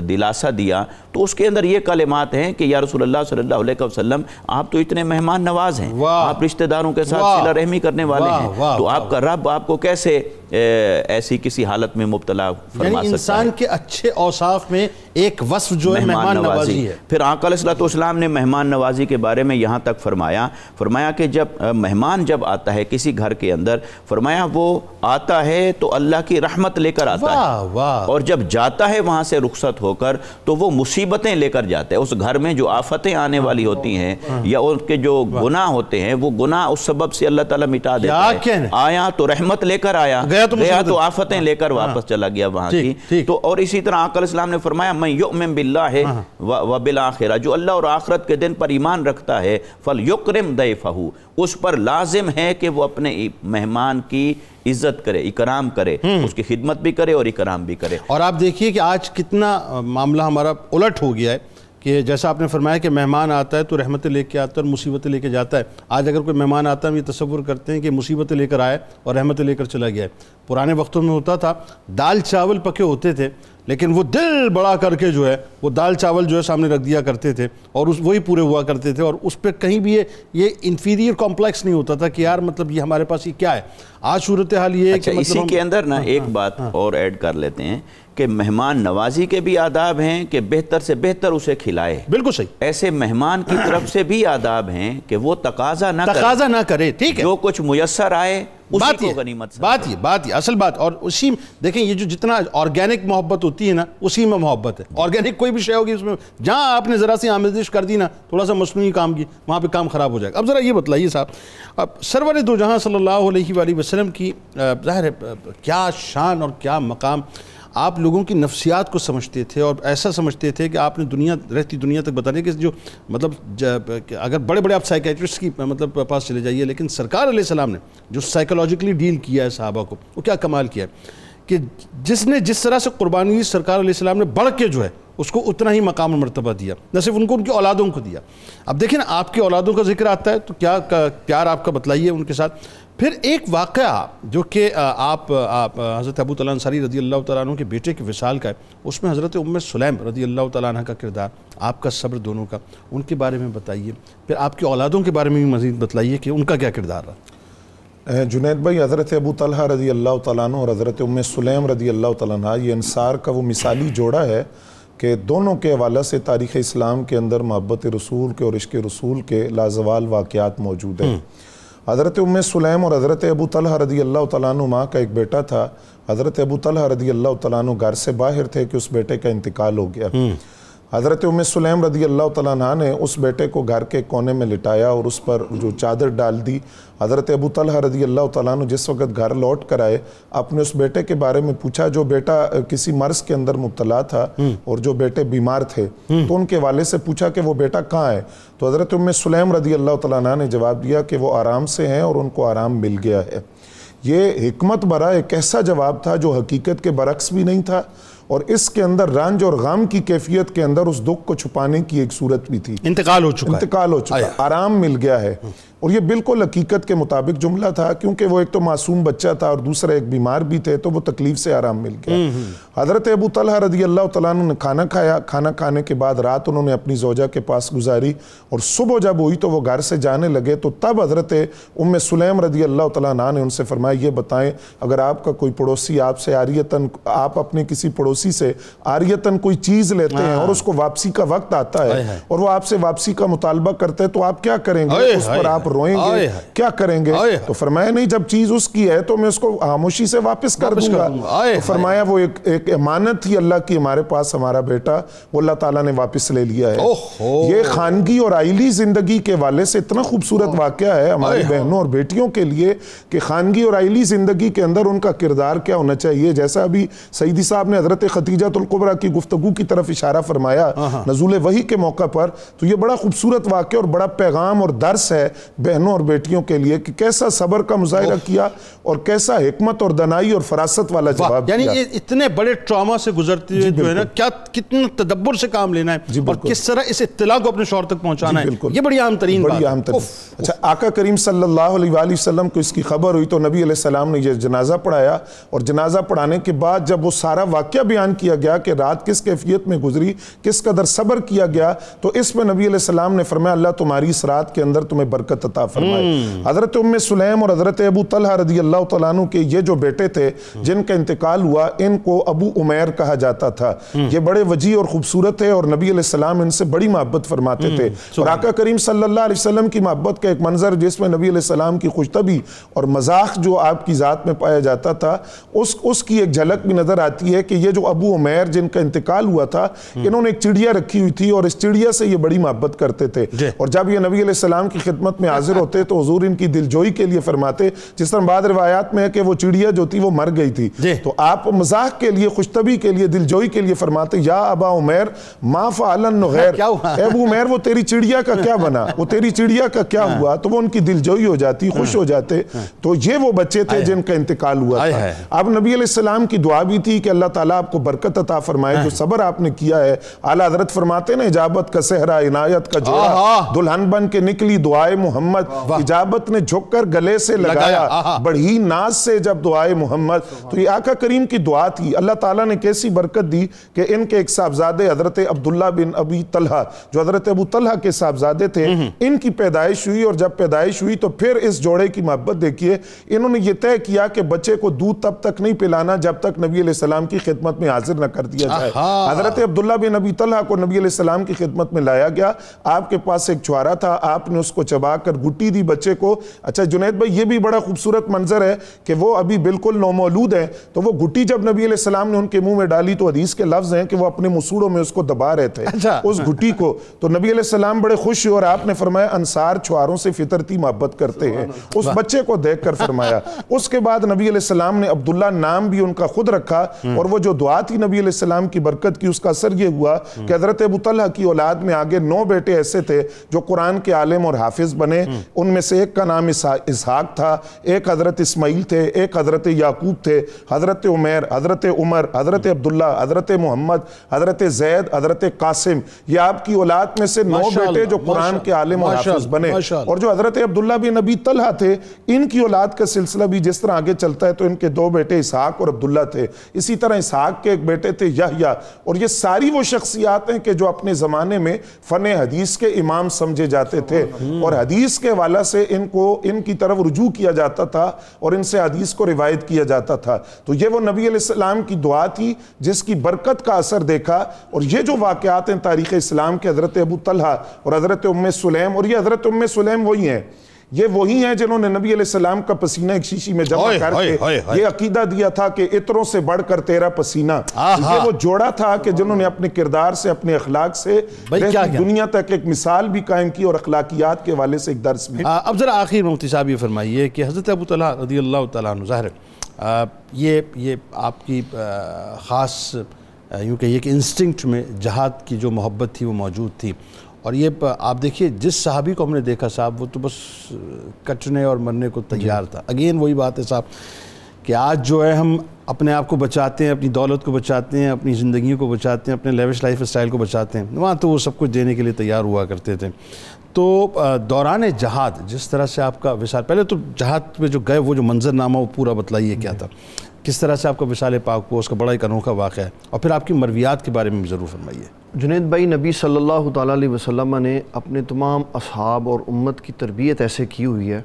دلاسا دیا، تو اس کے اندر یہ کلمات ہیں کہ یا رسول اللہ صلی اللہ علیہ وسلم آپ تو اتنے مہمان نواز ہیں، آپ رشتہ داروں کے ساتھ صلہ رحمی کرنے والے ہیں، تو آپ کا رب آپ کو کیسے ایسی کسی حالت میں مبتلا فرما سکتا ہے؟ انسان کے اچھے اوصاف میں ایک وصف جو ہے مہمان نوازی ہے۔ پھر آقا علیہ السلام نے مہمان نوازی کے بارے میں یہاں تک فرمایا کہ جب مہمان جب آتا ہے کسی گھر کے اندر، فرمایا وہ آتا ہے تو اللہ کی رحمت لے کر آتا ہے، اور جب جاتا ہے وہاں سے رخصت ہو کر تو وہ مصیبتیں لے کر جاتے ہیں۔ اس گھر میں جو آفتیں آنے والی ہوتی ہیں یا ان کے جو گناہ ہوتے ہیں، وہ گناہ اس سبب سے اللہ تعالیٰ مٹا دیتا ہے۔ آیا تو رحمت لے کر آیا، گیا تو آفتیں لے کر واپس چلا گیا وہاں کی۔ تو اور اسی طرح آقا علیہ السلام نے فرمایا من یؤمن باللہ وبالآخرہ، جو اللہ اور آخرت کے دن پر ایمان رکھتا ہے، فلیکرم ضیفہ، اس پر لازم ہے کہ وہ اپنے مہمان کی عزت کرے، اکرام کرے، اس کی خدمت بھی کرے اور اکرام بھی کرے۔ اور آپ دیکھیے کہ آج کتنا معاملہ ہمارا الٹ ہو گیا ہے کہ جیسا آپ نے فرمایا کہ مہمان آتا ہے تو رحمتیں لے کے آتا ہے اور مصیبتیں لے کے جاتا ہے۔ آج اگر کوئی مہمان آتا ہے ہم یہ تصور کرتے ہیں کہ مصیبتیں لے کر آئے اور رحمتیں لے کر چلا گیا ہے۔ پرانے وقتوں میں ہوتا تھا دال چاول پکے ہوتے تھے، لیکن وہ دل بڑا کر کے جو ہے وہ دال چاول جو ہے سامنے رکھ دیا کرتے تھے، اور وہی پورے ہوا کرتے تھے، اور اس پہ کہیں بھی یہ انفیریئر کمپلیکس نہیں ہوتا تھا کہ یار مطلب یہ ہمارے پاس یہ کیا ہے۔ آج صورتحال یہ ہے کہ اسی کے اندر نا ایک بات اور ایڈ کر لیتے ہیں کہ مہمان نوازی کے بھی آداب ہیں کہ بہتر سے بہتر اسے کھلائے۔ بالکل صحیح۔ ایسے مہمان کی طرف سے بھی آداب ہیں کہ وہ تقاضا نہ کرے، ٹھیک ہے، جو کچھ میسر آئے اسی کو غنیمت سمجھے۔ بات یہ اصل بات، اور اسی دیکھیں یہ جو جتنا آرگینک محبت ہوتی ہے نا اسی میں محبت ہے۔ آرگینک کوئی بھی شے ہوگی اس میں جہاں آپ نے ذرا سی آمیزش کر دی نا، تھوڑا سا مصنوعی کام کی، وہاں پہ کام خراب ہو جائے گا۔ اب ذرا یہ بتلائیے صاحب، اب سرور دو جہاں صلی اللہ علیہ وآلہ وسلم کی ظاہر ہے کیا شان اور کیا مقام، آپ لوگوں کی نفسیات کو سمجھتے تھے اور ایسا سمجھتے تھے کہ آپ نے رہتی دنیا تک بتانے کہ جو مطلب اگر بڑے بڑے آپ سائیکیٹرسٹ کی مطلب پاس چلے جائیے، لیکن سرکار علیہ السلام نے جو سائیکولوجیکلی ڈیل کیا ہے صحابہ کو، وہ کیا کمال کیا ہے کہ جس نے جس طرح سے قربانی سرکار علیہ السلام نے بڑھ کے جو ہے اس کو اتنا ہی مقام و مرتبہ دیا، نہ صرف ان کو، ان کی اولادوں کو دیا۔ اب دیکھیں نا آپ کی اولادوں کا ذکر آتا ہے تو کیا پیار آپ کا بتلائیے ان کے ساتھ۔ پھر ایک واقعہ جو کہ آپ حضرت ابو طلحہ انصاری رضی اللہ تعالیٰ عنہ کے بیٹے کے وصال کا ہے، اس میں حضرت ام سلیم رضی اللہ تعالیٰ عنہ کا کردار، آپ کا صبر دونوں کا، ان کے بارے میں بتائیے۔ پھر آپ کی اولادوں کے بارے میں بھی مزید بتلائیے کہ ان کا کیا کردار رہا۔ جنید بھائی، حضرت ابو طلحہ رضی اللہ تعالیٰ عنہ اور حضرت ام سلیم رضی اللہ تعالیٰ عنہ، یہ انصار کا وہ مثالی جوڑا ہے کہ دونوں کے حوالہ سے تاریخ اسلام کے اندر محبت رسول کے اور عشق رسول کے لازوال واقعات موجود ہیں۔ حضرت ام سلیم اور حضرت ابو طلحہ رضی اللہ تعالیٰ عنہ ماں کا ایک بیٹا تھا۔ حضرت ابو طلحہ رضی اللہ تعالیٰ عنہ گھر سے باہر تھے کہ اس بیٹے کا انتقال ہو گیا۔ حضرت ام سلیم رضی اللہ تعالیٰ عنہ نے اس بیٹے کو گھر کے کونے میں لٹایا اور اس پر جو چادر ڈال دی. حضرت ابو طلحہ رضی اللہ تعالیٰ عنہ جس وقت گھر لوٹ کر آئے، آپ نے اس بیٹے کے بارے میں پوچھا جو بیٹا کسی مرض کے اندر مبتلا تھا اور جو بیٹے بیمار تھے، تو ان کے والد سے پوچھا کہ وہ بیٹا کہاں ہے؟ تو حضرت ام سلیم رضی اللہ تعالیٰ عنہ نے جواب دیا کہ وہ آرام سے ہیں اور ان کو آرام مل گیا ہے. یہ حکمت برا ایک ایسا جواب تھا جو حقیقت کے برعکس بھی نہیں تھا، اور اس کے اندر رنج اور غم کی کیفیت کے اندر اس دکھ کو چھپانے کی ایک صورت بھی تھی. انتقال ہو چکا، آرام مل گیا ہے. اور یہ بالکل حقیقت کے مطابق جملہ تھا، کیونکہ وہ ایک تو معصوم بچہ تھا اور دوسرا ایک بیمار بھی تھے، تو وہ تکلیف سے آرام مل گیا. حضرت ابو طلحہ رضی اللہ تعالیٰ عنہ نے کھانا کھایا. کھانا کھانے کے بعد رات انہوں نے اپنی زوجہ کے پاس گزاری، اور صبح جب ہوئی تو وہ گھر سے جانے لگے. تو تب حضرت ام سلیم رضی اللہ تعالیٰ عنہ نے ان سے فرمایا یہ بتائیں اگر آپ کا کوئی پڑوسی آپ سے عاریتاً، آپ اپنے کسی پڑوسی سے عاریتاً کوئی چیز لیتے ہیں اور اس کو واپسی کا وقت آتا ہے اور وہ آپ سے واپسی کا مطالبہ کرتے ہیں تو آپ کیا کریں گے؟ اس پر آپ روئیں گے؟ کیا کریں گے؟ تو فرمایا نہیں، جب چیز اس کی ہے تو میں اس کو خاموشی سے واپس کر دوں گا. تو فرمایا وہ ایک امانت تھی اللہ کی ہمارے پاس، ہمارا بیٹا وہ اللہ تعالیٰ نے واپس لے لیا ہے. یہ خانگی اور آئلی زندگی کے والے سے اتنا خوبصورت واقعہ ہے ہماری بہنوں اور بیٹیوں کے لیے کہ خانگی اور آئلی زندگی کے اندر ان کا کردار کیا ہونا چاہیے. جیسا ابھی سیدی صاحب نے حضرت خدیجہ الکبریٰ کی گفتگو کی طرف اشارہ فرمایا نزول وحی کے موقع پر، تو یہ بڑا خوبصورت واقعہ اور بڑا پیغام اور درس ہے بہنوں اور بیٹیوں کے لیے کہ کیسا صبر کا مظاہرہ کیا اور کیسا حکمت اور دنائی اور فراست والا جواب دیا. یعنی اتنے بڑے ٹراما سے گزرتے ہوئے جو ہے نا، کتنا تدبر سے کام لینا ہے اور کس طرح اس اطلاع کو اپنے شوہر تک پہنچانا ہے، یہ بڑی اہم ترین بات ہے. اچھا، آقا کریم صلی اللہ علیہ وآلہ وسلم کو اس کی خبر ہوئی تو نبی علیہ السلام نے یہ جنازہ پڑھایا، اور جنازہ پڑھانے کے بعد جب وہ سارا واقعہ بیان کیا گیا کہ رات کس کیفیت میں گزری، کس قدر صبر کیا گیا، تو اس میں نبی علیہ السلام نے فرمایا اللہ تمہاری اس رات کے اندر تمہیں برکت عطا فرمائے. حضرت ام سلیم اور حضرت ابو طلحہ رضی اللہ تعالیٰ عنہ کے یہ جو بیٹے تھے جن کا انتقال ہوا، ان کو ابو عمیر کہا جاتا تھا. یہ بڑے وجیح اور خوبصورت ہے اور نبی علیہ السلام ان سے بڑی محبت فرماتے تھے. اور آقا کریم صلی اللہ علیہ وسلم کی محبت کا ایک منظر جس میں نبی علیہ السلام کی خوش طبعی اور مزاح جو آپ کی ذات میں پایا جاتا تھا، اس کی ایک جھلک بھی نظر آتی ہے کہ یہ جو ابو عمیر جن کا انتقال ہوا تھا، انہوں نے ایک چڑیا رکھی ہوئی تھی اور اس چڑیا سے یہ بڑی محبت کرتے تھے. اور جب یہ نبی علیہ السلام کی خدمت میں حاضر ہوتے تو حضور ان کی دلجوئی کے لیے فرماتے، جس طرح بعض روایات میں ہے کہ وہ چڑیا جو تھی وہ مر گئی تھی، تو آپ مزاح کے لیے، خوش طبعی کے لیے، دلجوئی کے لیے فرماتے یا ابا عمیر ما فعل النغیر، اے ابو عمیر وہ تیری چڑیا کا کیا بنا، وہ تیری چڑیا کا کیا ہوا؟ تو وہ ان کی دلجوئی ہو جاتی، خوش ہو جاتے. تو یہ وہ بچے تھے جن کا انتقال ہوا تھا. اب نبی علیہ السلام کی دعا بھی تھی کہ اللہ تعالیٰ آپ کو برکت عطا فرمائے، جو صبر آپ نے کیا ہے. اعلیٰ حضرت فرماتے ہیں اجابت کا صحرا عنایت کا جوڑا، دلہن بن کے نکلی دعائے محمد، اجابت نے جھک کر گلے سے لگایا، بڑھی ناز سے جب دعائے محمد. تو یہ آقا کریم کی دعا تھی. اللہ تعالیٰ نے کیسی برکت دی کہ ان کے ایک صاحبزادے حضرت عبداللہ بن ابی طلحہ جو حضرت ابو طلحہ کے صاحبزادے تھے، ان کی پیدائش ہوئی. اور جب پیدائش ہوئی تو پھر اس جوڑے کی محبت دیکھیے، انہوں نے یہ طے کیا کہ بچے کو دودھ تب تک نہیں پلانا جب تک نبی علیہ السلام کی خدمت میں حاضر نہ کر دیا جائے. حضرت عبداللہ بن ابی طلحہ کو نبی علیہ السلام کی خدمت میں لایا گیا. آپ کے پاس ایک چھوارا تھا، آپ نے اس کو چبا کر گٹی دی بچے کو. اچھا جنید بھائی، یہ بھی بڑا خوبصورت منظر ہے کہ وہ ابھی بالکل نومولود ہیں، تو وہ گٹی جب نبی علیہ السلام نے ان کے منہ میں ڈالی تو حدیث کے لفظ ہیں کہ وہ اپنے مسوڑوں میں اس کو دبا رہے تھے اس گٹی کو. تو نبی علیہ السلام بڑے خوش ہوئے اور آپ نے فرمایا انصار چھواروں سے فطرتی محبت کرتے ہیں. اس بچے کو دیکھ کر فرمایا. اس کے بعد نبی علیہ السلام نے عبداللہ نام بھی ان کا خود رکھا. اور وہ جو دعا تھی نبی علیہ السلام کی برکت کی، اس کا اثر یہ ہوا کہ حضرت ابو طلحہ کی اولاد میں آگے 9 بیٹے ایسے تھے جو قرآن کے عالم اور حافظ بنے. ان میں سے ایک کا نام اسحاق تھا، ایک حضرت اسماعیل تھے، ایک حضرت یعقوب تھے، حضرت عمیر، حضرت عمر، حضرت عبداللہ، حضرت محمد، حضرت زید، حضرت قاسم. یہ آپ کی اولاد میں سے 9 بیٹے جو قرآن کے عالم اور حافظ بنے. اور جو حضرت عبداللہ بن ابی طلحہ تھے، ان کی اولاد کا سلسلہ بھی جس طرح آگے چلتا ہے تو ان کے 2 بیٹے اسحاق اور عبداللہ تھے. اسی طرح اسحاق کے ایک بیٹے تھے یحییٰ. اور یہ ساری وہ شخصیات ہیں کہ جو اپنے زمانے میں فن حدیث کے امام سمجھے جاتے تھے اور حدیث کے حوالے سے ان کی طرف رجوع کیا جاتا تھا اور ان سے حدیث کو روایت کیا جاتا تھا. تو یہ وہ نبی علیہ السلام کی دعا تھی جس کی برکت کا اثر دیکھا. اور یہ جو واقعات ہیں تاریخ اسلام کے، حضرت ابو طلحہ اور حضرت ام سلیم، اور یہ حضرت ام سلیم وہی ہیں، یہ وہی ہیں جنہوں نے نبی علیہ السلام کا پسینہ ایک شیشی میں جمع کر کے یہ عقیدہ دیا تھا کہ عطروں سے بڑھ کر تیرا پسینہ. یہ وہ جوڑا تھا کہ جنہوں نے اپنے کردار سے اپنے اخلاق سے دنیا تک ایک مثال بھی قائم کی اور اخلاقیات کے حوالے سے ایک درس بھی. اب ذرا آخر مفتی صاحب یہ فرمائیے کہ حضرت ابو طلحہ رضی اللہ تعالیٰ عنہ ظاہر یہ آپ کی خاص یوں کہیے کہ انسٹنکٹ میں جہاد کی جو محبت تھی وہ موجود تھی. اور یہ آپ دیکھیے جس صحابی کو ہم نے دیکھا صاحب وہ تو بس کٹنے اور مرنے کو تیار تھا. اگین وہی بات ہے صاحب کہ آج جو ہے ہم اپنے آپ کو بچاتے ہیں, اپنی دولت کو بچاتے ہیں, اپنی زندگیوں کو بچاتے ہیں, اپنے لیوش لائف اسٹائل کو بچاتے ہیں. وہاں تو وہ سب کچھ دینے کے لیے تیار ہوا کرتے تھے. تو دوران جہاد جس طرح سے آپ کا وصال, پہلے تو جہاد میں جو گئے وہ جو منظرنامہ وہ پورا بتلائیے کیا تھا, کس طرح سے آپ کا وصال پاک ہوا, اس کا بڑا ایک انوکھا واقعہ ہے, اور پھر آپ کی مرویات کے بارے میں بھی ضرور فرمائیے. جنید بھائی, نبی صلی اللہ تعالیٰ علیہ وسلم نے اپنے تمام اصحاب اور امت کی تربیت ایسے کی ہوئی ہے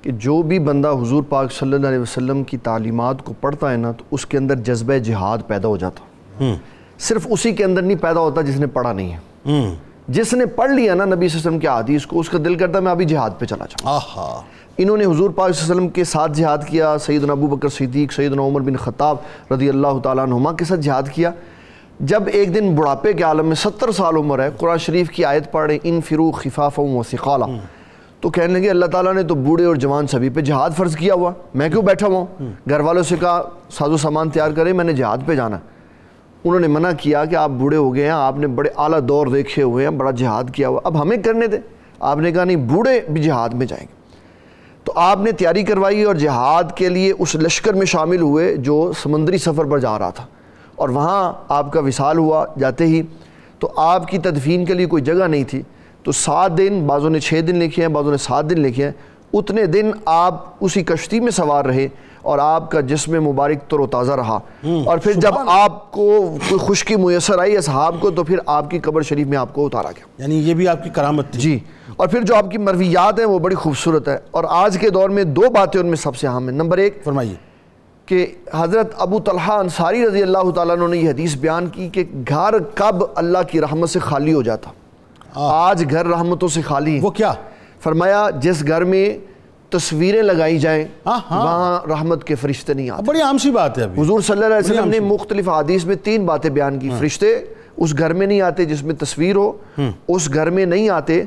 کہ جو بھی بندہ حضور پاک صلی اللہ علیہ وسلم کی تعلیمات کو پڑھتا ہے نا تو اس کے اندر جذبہ جہاد پیدا ہو جاتا. صرف اسی کے اندر نہیں پیدا ہوتا جس نے پڑھا نہیں ہے. جس نے پڑھ لیا نا نبی صلی اللہ علیہ وسلم کے حدیث کو, اس کا دل کرتا ہے میں ابھی جہاد پہ چلا جاؤں. انہوں نے حضور پاک صلی اللہ علیہ وسلم کے ساتھ جہاد کیا, سیدنا ابو بکر صدیق, سیدنا عمر بن خطاب رضی اللہ تعالیٰ عنہما کے ساتھ جہاد کیا. جب ایک دن بڑھاپے کے عالم میں 70 سال عمر ہے, قرآن شریف کی آیت پڑھیں انفروا خفافا وثقالا, تو کہنے لگے اللہ تعالیٰ نے تو بوڑھے اور جوان سبھی پہ جہاد فرض کیا ہوا, میں کیوں بیٹھا ہوا ہوں. گھر والوں سے کہا ساز و سامان تیار کریں, میں نے جہاد پہ جانا. انہوں نے منع کیا کہ آپ بوڑھے ہو گئے ہیں, آپ نے بڑے اعلیٰ دور دیکھے ہوئے ہیں, بڑا جہاد کیا ہوا, اب ہمیں کرنے دیں. آپ نے کہا نہیں, بوڑھے بھی جہاد میں جائیں گے. تو آپ نے تیاری کروائی اور جہاد کے لیے اس لشکر میں شامل ہوئے جو سمندری سفر پر جا رہا تھا, اور وہاں آپ کا وصال ہوا. جاتے ہی تو آپ کی تدفین کے لیے کوئی جگہ نہیں تھی, تو 7 دن, بعضوں نے 6 دن لکھے ہیں, بعضوں نے 7 دن لکھے ہیں, اتنے دن آپ اسی کشتی میں سوار رہے اور آپ کا جسم مبارک تر و تازہ رہا. اور پھر جب آپ کو کوئی خشکی میسر آئی اصحاب کو تو پھر آپ کی قبر شریف میں آپ کو اتارا گیا. یعنی یہ بھی آپ کی کرامت تھی. جی. اور پھر جو آپ کی مرویات ہیں وہ بڑی خوبصورت ہے, اور آج کے دور میں 2 باتیں ان میں سب سے اہم ہیں. نمبر 1 فرمائیے کہ حضرت ابو طلحہ انصاری رضی اللہ تعالیٰ عنہ نے یہ حدیث بیان کی کہ گھر کب اللہ کی رحمت سے خالی ہو جاتا. آج گھر رحمتوں سے خالی ہے. وہ کیا فرمایا, جس گھر میں تصویریں لگائی جائیں وہاں رحمت کے فرشتے نہیں آتے. بڑی عام سی بات ہے. حضور صلی اللہ علیہ وسلم نے مختلف حدیث میں 3 باتیں بیان کی. فرشتے اس گھر میں نہیں آتے جس میں تصویر ہو, اس گھر میں نہیں آتے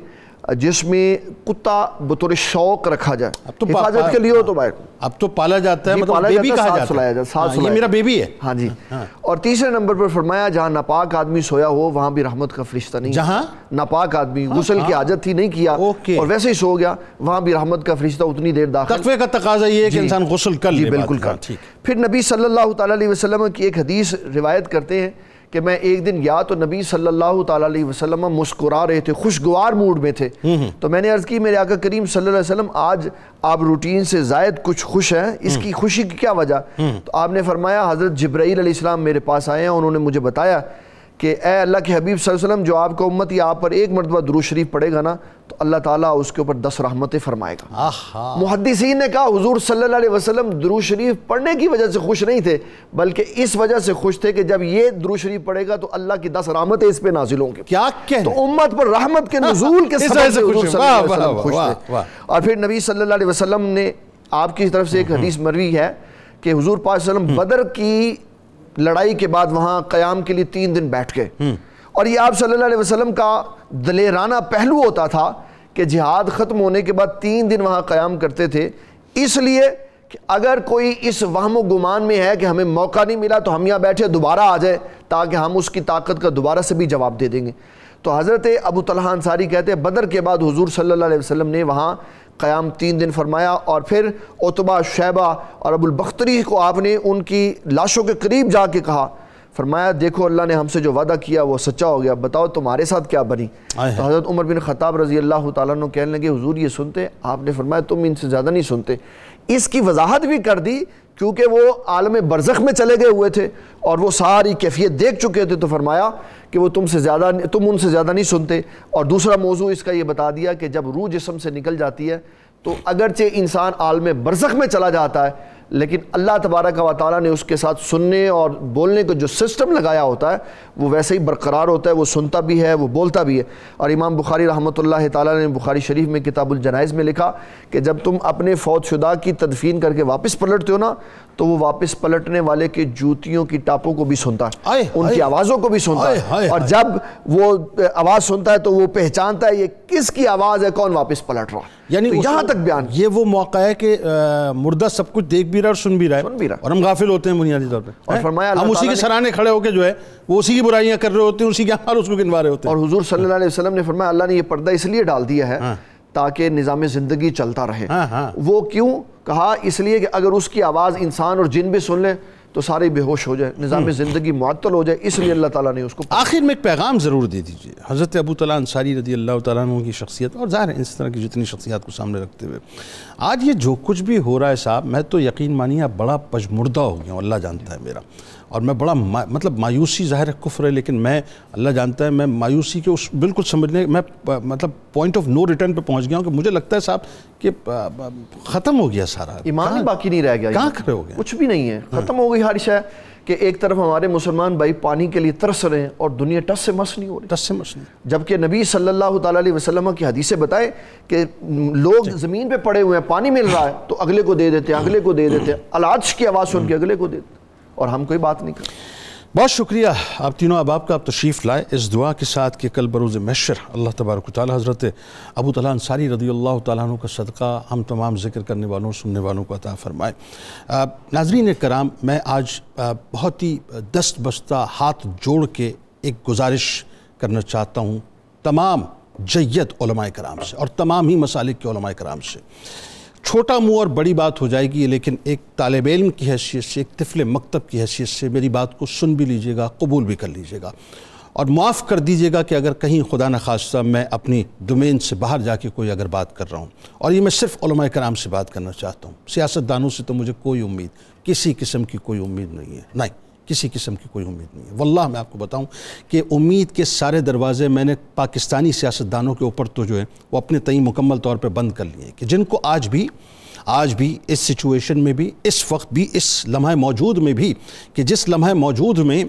جس میں کتا بطور شوق رکھا جائے, حفاظت کے لیے ہو تو باہر. اب تو پالا جاتا ہے, مطلب بیبی کہا جاتا ہے, یہ میرا بیبی ہے. ہاں جی. اور تیسرے نمبر پر فرمایا جہاں ناپاک آدمی سویا ہو وہاں بھی رحمت کا فرشتہ نہیں. جہاں ناپاک آدمی غسل کی حاجت تھی نہیں کیا اور ویسے ہی سو گیا, وہاں بھی رحمت کا فرشتہ اتنی دیر داخل. تقوی کا تقاضا یہ ہے کہ انسان غسل کر لے. بالکل کر. پھر نبی صلی اللہ تعالیٰ علیہ وسلم کی ایک حدیث روایت کرتے ہیں کہ میں ایک دن گیا تو نبی صلی اللہ تعالیٰ علیہ وسلم مسکرا رہے تھے, خوشگوار موڈ میں تھے. تو میں نے عرض کی میرے آقا کریم صلی اللہ علیہ وسلم آج آپ روٹین سے زائد کچھ خوش ہیں, اس کی خوشی کی کیا وجہ؟ تو آپ نے فرمایا حضرت جبرائیل علیہ السلام میرے پاس آئے ہیں, انہوں نے مجھے بتایا کہ اے اللہ کے حبیب صلی اللہ علیہ وسلم, جو آپ کا امت یا آپ پر 1 مرتبہ درود شریف پڑھے گا نا تو اللہ تعالیٰ اس کے اوپر 10 رحمتیں فرمائے گا. محدثین نے کہا حضور صلی اللہ علیہ وسلم درود شریف پڑھنے کی وجہ سے خوش نہیں تھے بلکہ اس وجہ سے خوش تھے کہ جب یہ درود شریف پڑھے گا تو اللہ کی 10 رحمتیں اس پہ نازل ہوں گی. کیا کہنے, تو امت پر رحمت کے نزول کے سبب سے حضور صلی اللہ علیہ وسلم خوش تھے. اور پھر نبی صلی اللہ علیہ وسلم نے آپ کی طرف سے ایک حدیث مروی ہے کہ حضور پاک صلی اللہ علیہ وسلم بدر کی لڑائی کے بعد وہاں قیام کے لیے 3 دن بیٹھ گئے, اور یہ آپ صلی اللہ علیہ وسلم کا دلیرانہ پہلو ہوتا تھا کہ جہاد ختم ہونے کے بعد 3 دن وہاں قیام کرتے تھے, اس لیے کہ اگر کوئی اس وہم و گمان میں ہے کہ ہمیں موقع نہیں ملا تو ہم یہاں بیٹھے دوبارہ آ جائے تاکہ ہم اس کی طاقت کا دوبارہ سے بھی جواب دے دیں گے. تو حضرت ابو طلحہ انصاری کہتے ہیں بدر کے بعد حضور صلی اللہ علیہ وسلم نے وہاں قیام 3 دن فرمایا, اور پھر عتبہ, شیبہ اور ابو البختری کو آپ نے ان کی لاشوں کے قریب جا کے کہا, فرمایا دیکھو اللہ نے ہم سے جو وعدہ کیا وہ سچا ہو گیا, بتاؤ تمہارے ساتھ کیا بنی. تو حضرت عمر بن خطاب رضی اللہ تعالیٰ عنہ کہنے لگے حضور یہ سنتے؟ آپ نے فرمایا تم ان سے زیادہ نہیں سنتے. اس کی وضاحت بھی کر دی کیونکہ وہ عالم برزخ میں چلے گئے ہوئے تھے اور وہ ساری کیفیت دیکھ چکے تھے, تو فرمایا کہ وہ تم ان سے زیادہ نہیں سنتے. اور دوسرا موضوع اس کا یہ بتا دیا کہ جب روح جسم سے نکل جاتی ہے تو اگرچہ انسان عالم برزخ میں چلا جاتا ہے لیکن اللہ تبارک و تعالیٰ نے اس کے ساتھ سننے اور بولنے کو جو سسٹم لگایا ہوتا ہے وہ ویسے ہی برقرار ہوتا ہے، وہ سنتا بھی ہے، وہ بولتا بھی ہے۔ اور امام بخاری رحمۃ اللہ تعالیٰ نے بخاری شریف میں کتاب الجنائز میں لکھا کہ جب تم اپنے فوت شدہ کی تدفین کر کے واپس پلٹتے ہو نا تو وہ واپس پلٹنے والے کے جوتیوں کی ٹاپوں کو بھی سنتا ہے، ان کی آوازوں کو بھی سنتا ہے، اور جب وہ آواز سنتا ہے تو وہ پہچانتا ہے یہ کس کی آواز ہے، کون واپس پلٹ رہا ہے۔ یعنی یہاں تک بیان یہ وہ موقع ہے کہ مردہ سب کچھ دیکھ بھی رہا اور سن بھی رہا ہے اور ہم غافل ہوتے ہیں بنیادی طور پہ، اور فرمایا ہم اسی کے سرانے کھڑے ہو کے جو ہے وہ اسی کی برائیاں کر رہے ہوتے ہیں، اسی کے اعمال اس کو گنوا رہے ہوتے ہیں۔ اور حضور صلی اللہ علیہ وسلم نے فرمایا اللہ نے یہ پردہ اس لیے ڈال دیا ہے تاکہ نظام زندگی چلتا رہے۔ وہ کیوں کہا؟ اس لیے کہ اگر اس کی آواز انسان اور جن بھی سن لیں تو سارے بے ہوش ہو جائے، نظام زندگی معطل ہو جائے، اس لیے اللہ تعالیٰ نے اس کو۔ آخر میں ایک پیغام ضرور دے دیجئے حضرت ابو طلحہ انصاری رضی اللہ تعالیٰ عنہ کی شخصیت، اور ظاہر ہے اس طرح کی جتنی شخصیات کو سامنے رکھتے ہوئے آج یہ جو کچھ بھی ہو رہا ہے صاحب، میں تو یقین مانیے بڑا پژمردہ ہو گیا ہوں، اللہ جانتا ہے میرا، اور میں بڑا مطلب مایوسی، ظاہر ہے کفر ہے لیکن میں اللہ جانتا ہے میں مایوسی کے اس بالکل سمجھنے میں مطلب پوائنٹ آف نو ریٹرن پہ پہنچ گیا ہوں کہ مجھے لگتا ہے صاحب کہ ختم ہو گیا سارا، ایمان ہی باقی نہیں رہ گیا، کہاں کھڑے ہو گئے، کچھ بھی نہیں ہے، ختم ہو گئی ہر شے۔ کہ ایک طرف ہمارے مسلمان بھائی پانی کے لیے ترس رہے ہیں اور دنیا ٹس سے مس نہیں ہو رہی، ٹس سے مس نہیں، جبکہ نبی صلی اللہ تعالیٰ علیہ وسلم کی حدیثیں بتائے کہ لوگ زمین پہ پڑے ہوئے ہیں، پانی مل رہا ہے تو اگلے کو دے دیتے ہیں، اگلے کو دے دیتے ہیں، العطش کی آواز سن کے اگلے کو دیتے ہیں، اور ہم کوئی بات نہیں کرتے۔ بہت شکریہ آپ تینوں احباب کا، آپ تشریف لائے اس دعا کے ساتھ کہ کل بروز محشر اللہ تبارک و تعالی حضرت ابو طلحہ انصاری رضی اللہ تعالیٰ عنہ کا صدقہ ہم تمام ذکر کرنے والوں سننے والوں کو عطا فرمائے۔ ناظرین کرام، میں آج بہت ہی دست بستہ ہاتھ جوڑ کے ایک گزارش کرنا چاہتا ہوں تمام جید علماء کرام سے اور تمام ہی مسالک کے علماء کرام سے۔ چھوٹا منہ اور بڑی بات ہو جائے گی لیکن ایک طالب علم کی حیثیت سے، ایک طفل مکتب کی حیثیت سے میری بات کو سن بھی لیجئے گا، قبول بھی کر لیجئے گا، اور معاف کر دیجئے گا کہ اگر کہیں خدا نخواستہ میں اپنی ڈومین سے باہر جا کے کوئی اگر بات کر رہا ہوں، اور یہ میں صرف علماء کرام سے بات کرنا چاہتا ہوں، سیاستدانوں سے تو مجھے کوئی امید، کسی قسم کی کوئی امید نہیں ہے، نہیں کسی قسم کی کوئی امید نہیں ہے۔ واللہ میں آپ کو بتاؤں کہ امید کے سارے دروازے میں نے پاکستانی سیاستدانوں کے اوپر تو جو ہے وہ اپنے تئیں مکمل طور پہ بند کر لیے ہیں کہ جن کو آج بھی اس سچویشن میں بھی، اس وقت بھی، اس لمحہ موجود میں بھی، کہ جس لمحہ موجود میں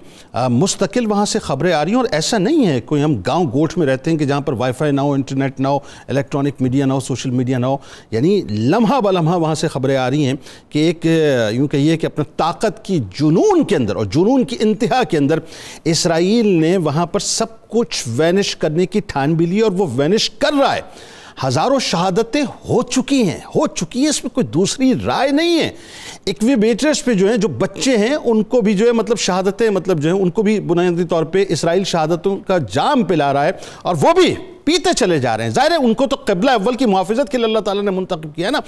مستقل وہاں سے خبریں آ رہی ہیں، اور ایسا نہیں ہے کوئی ہم گاؤں گوٹھ میں رہتے ہیں کہ جہاں پر وائی فائی نہ ہو، انٹرنیٹ نہ ہو، الیکٹرانک میڈیا نہ ہو، سوشل میڈیا نہ ہو، یعنی لمحہ بلمحہ وہاں سے خبریں آ رہی ہیں کہ ایک یوں کہیے کہ اپنا طاقت کی جنون کے اندر اور جنون کی انتہا کے اندر اسرائیل نے وہاں پر سب کچھ وینش کرنے کی ٹھان بھی لی اور وہ وینش کر رہا ہے۔ ہزاروں شہادتیں ہو چکی ہیں، اس میں کوئی دوسری رائے نہیں ہے۔ ایکویبیٹرز پہ جو ہیں، جو بچے ہیں ان کو بھی جو ہے مطلب شہادتیں مطلب جو ہیں ان کو بھی بنیادی طور پہ اسرائیل شہادتوں کا جام پلا رہا ہے، اور وہ بھی پیتے چلے جا رہے ہیں۔ ظاہر ہے ان کو تو قبلہ اول کی محافظت کے لیے اللہ تعالیٰ نے منتخب کیا ہے نا۔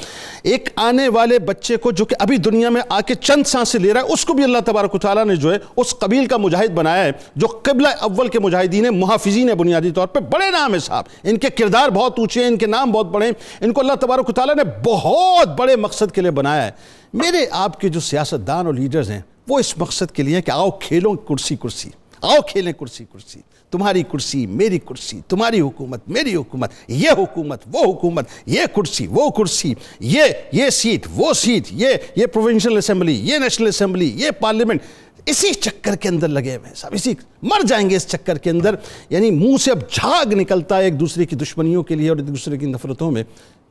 ایک آنے والے بچے کو جو کہ ابھی دنیا میں آ کے چند سانسیں لے رہا ہے، اس کو بھی اللہ تبارک و تعالیٰ نے جو ہے اس قبیل کا مجاہد بنایا ہے جو قبلہ اول کے مجاہدین محافظین بنیادی طور پہ بڑے نام ہیں صاحب، ان کے کردار بہت اونچے ہیں، ان کے نام بہت بڑے ہیں، ان کو اللہ تبارک و تعالیٰ نے بہت بڑے مقصد کے لیے بنایا ہے۔ میرے آپ کے جو سیاستدان اور لیڈرز ہیں وہ اس مقصد کے لیے ہیں کہ آؤ کھیلوں کرسی کرسی، آؤ کھیلیں کرسی کرسی، تمہاری کرسی میری کرسی، تمہاری حکومت میری حکومت، یہ حکومت وہ حکومت، یہ کرسی وہ کرسی، یہ سیٹ وہ سیٹ، یہ پروونشل اسمبلی، یہ نیشنل اسمبلی، یہ پارلیمنٹ، اسی چکر کے اندر لگے ہوئے ہیں صاحب، مر جائیں گے اس چکر کے اندر۔ یعنی منہ سے اب جھاگ نکلتا ہے ایک دوسرے کی دشمنیوں کے لیے اور ایک دوسرے کی نفرتوں میں۔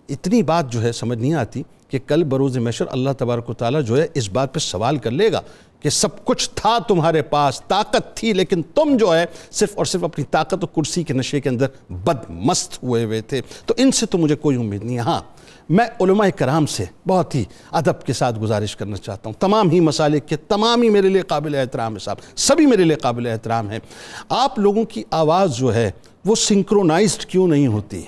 اتنی بات جو ہے سمجھ نہیں آتی کہ کل بروز محشر اللہ تبارک و تعالیٰ جو ہے اس بات پہ سوال کر لے گا کہ سب کچھ تھا تمہارے پاس، طاقت تھی، لیکن تم جو ہے صرف اور صرف اپنی طاقت و کرسی کے نشے کے اندر بدمست ہوئے تھے۔ تو ان سے تو مجھے کوئی امید نہیں ہے۔ ہاں، میں علماء کرام سے بہت ہی ادب کے ساتھ گزارش کرنا چاہتا ہوں، تمام ہی مسالک کے، تمام ہی میرے لیے قابل احترام ہے صاحب، سبھی میرے لیے قابل احترام ہیں۔ آپ لوگوں کی آواز جو ہے وہ سنکرونائزڈ کیوں نہیں ہوتی؟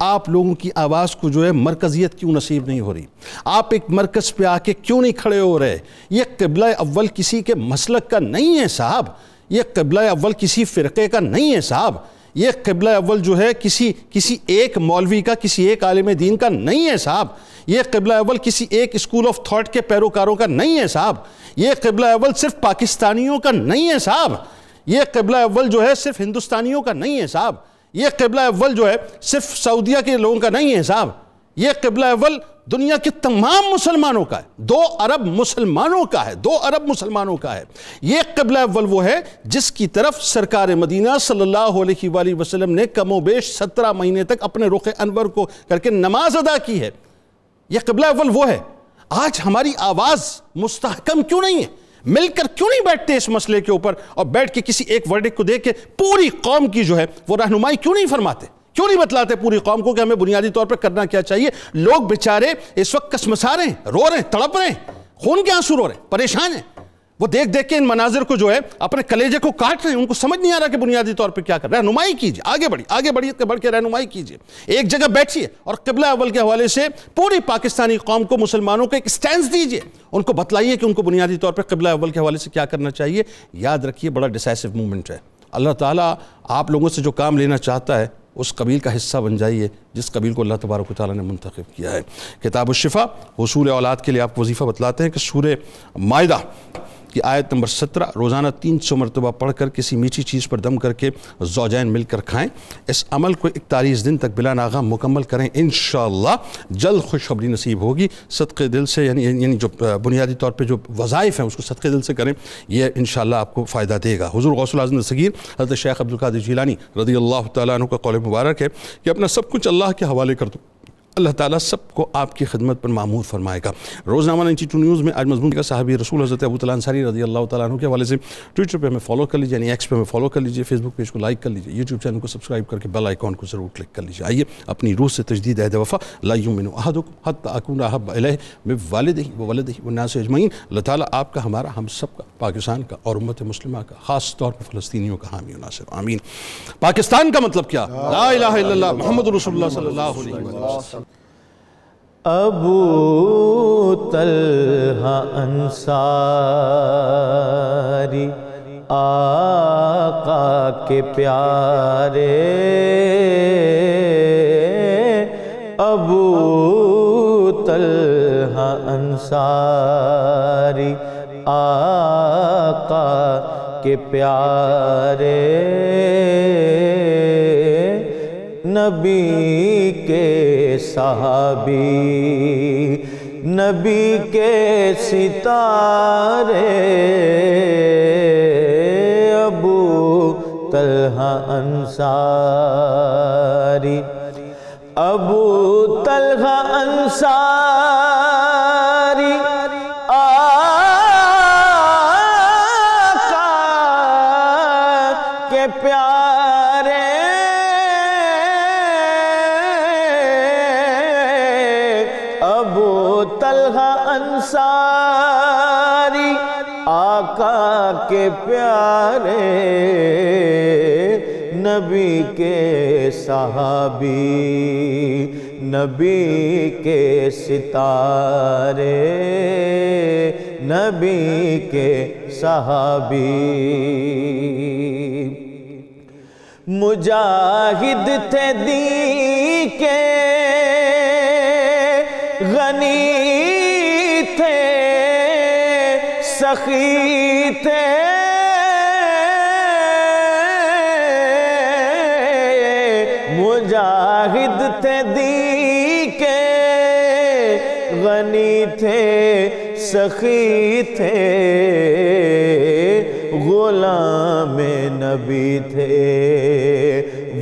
آپ لوگوں کی آواز کو جو ہے مرکزیت کیوں نصیب نہیں ہو رہی؟ آپ ایک مرکز پہ آ کے کیوں نہیں کھڑے ہو رہے؟ یہ قبلہ اول کسی کے مسلک کا نہیں ہے صاحب، یہ قبلہ اول کسی فرقے کا نہیں ہے صاحب، یہ قبلہ اول جو ہے کسی ایک مولوی کا، کسی ایک عالم دین کا نہیں ہے صاحب، یہ قبلہ اول کسی ایک اسکول آف تھاٹ کے پیروکاروں کا نہیں ہے صاحب، یہ قبلہ اول صرف پاکستانیوں کا نہیں ہے صاحب، یہ قبلہ اول جو ہے صرف ہندوستانیوں کا نہیں ہے صاحب، یہ قبلہ اول جو ہے صرف سعودیہ کے لوگوں کا نہیں ہے صاحب، یہ قبلہ اول دنیا کے تمام مسلمانوں کا ہے، 2 ارب مسلمانوں کا ہے، 2 ارب مسلمانوں کا ہے۔ یہ قبلہ اول وہ ہے جس کی طرف سرکار مدینہ صلی اللہ علیہ وآلہ وسلم نے کم و بیش 17 مہینے تک اپنے رخ انور کو کر کے نماز ادا کی ہے۔ یہ قبلہ اول وہ ہے۔ آج ہماری آواز مستحکم کیوں نہیں ہے؟ مل کر کیوں نہیں بیٹھتے اس مسئلے کے اوپر اور بیٹھ کے کسی ایک ورڈکٹ کو دیکھ کے پوری قوم کی جو ہے وہ رہنمائی کیوں نہیں فرماتے؟ کیوں نہیں بتلاتے پوری قوم کو کہ ہمیں بنیادی طور پر کرنا کیا چاہیے؟ لوگ بیچارے اس وقت کسمسا رہے ہیں، رو رہے ہیں، تڑپ رہے ہیں، خون کے آنسو رو رہے ہیں، پریشان ہیں۔ وہ دیکھ دیکھ کے ان مناظر کو جو ہے اپنے کلیجے کو کاٹ رہے ہیں، ان کو سمجھ نہیں آ رہا کہ بنیادی طور پہ کیا کر رہنمائی کیجیے، آگے بڑھ کے رہنمائی کیجیے، ایک جگہ بیٹھیے اور قبلہ اول کے حوالے سے پوری پاکستانی قوم کو، مسلمانوں کو ایک سٹینس دیجیے، ان کو بتلائیے کہ ان کو بنیادی طور پہ قبلہ اول کے حوالے سے کیا کرنا چاہیے۔ یاد رکھیے بڑا ڈیسائسو موومنٹ ہے۔ اللہ تعالیٰ آپ لوگوں سے جو کام لینا چاہتا ہے اس قبیل کا حصہ بن جائیے جس قبیل کو اللہ تبارک و تعالیٰ نے منتخب کیا ہے۔ کتاب الشفا حصول اولاد کے لیے آپ کو وظیفہ بتلاتے ہیں کہ سورہ مائدہ کی آیت نمبر 17 روزانہ 300 مرتبہ پڑھ کر کسی میٹھی چیز پر دم کر کے زوجین مل کر کھائیں۔ اس عمل کو 41 دن تک بلا ناغہ مکمل کریں، انشاءاللہ جلد خوشخبری نصیب ہوگی۔ صدقے دل سے یعنی جو بنیادی طور پہ جو وظائف ہیں اس کو صدقے دل سے کریں، یہ انشاءاللہ آپ کو فائدہ دے گا۔ حضور غوث الاعظم صغیر حضرت شیخ عبدالقادر جیلانی رضی اللہ تعالیٰ عنہ کا قول مبارک ہے کہ اپنا سب کچھ اللہ کے حوالے کر دو، اللہ تعالیٰ سب کو آپ کی خدمت پر معمور فرمائے گا۔ روزنامہ 92 نیوز میں آج مضمون کا صحابی رسول حضرت ابو طلحہ انصاری رضی اللہ تعالیٰ عنہ کے حوالے سے ٹویٹر پہ ہمیں فالو کر لیجیے، یعنی ایکس پہ ہمیں فالو کر لیجیے، فیس بک پیج کو لائک کر لیجیے، یوٹیوب چینل کو سبسکرائب کر کے بیل آئیکن کو ضرور کلک کر لیجیے۔ آئیے اپنی روح سے تجدید عہد وفا لا یؤمن احدکم حتی اکون احب الیہ من والدہ وولدہ والناس اجمعین۔ اللہ تعالیٰ آپ کا، ہمارا، ہم سب کا، پاکستان کا اور امت مسلمہ کا، خاص طور پر فلسطینیوں کا حامی و ناصر، آمین۔ پاکستان کا مطلب کیا؟ لا الہ الا اللہ محمد رسول اللہ صلی اللہ علیہ وسلم۔ ابو طلحہ انصاری آقا کے پیارے، ابو طلحہ انصاری آقا کے پیارے، نبی کے صحابی، نبی کے ستارے، ابو طلحہ انصاری، ابو طلحہ انصاری آقا کے پیارے، ابو طلحہ انصاری آقا کے پیارے، نبی کے صحابی، نبی کے ستارے، نبی کے صحابی، مجاہد تھے دین کے، غنی تھے، سخی تھے، مجاہد تھے دین کے، غنی تھے، سخی تھے، غلام نبی تھے،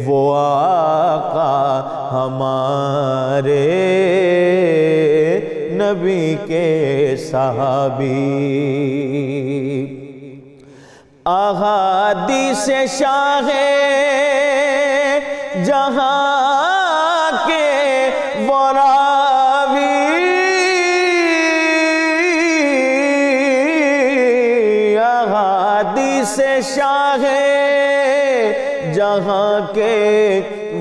وہ آقا ہمارے، نبی کے صحابی، احادیث شاہ جہاں کے وہ راوی، احادیث شاہ جہاں کے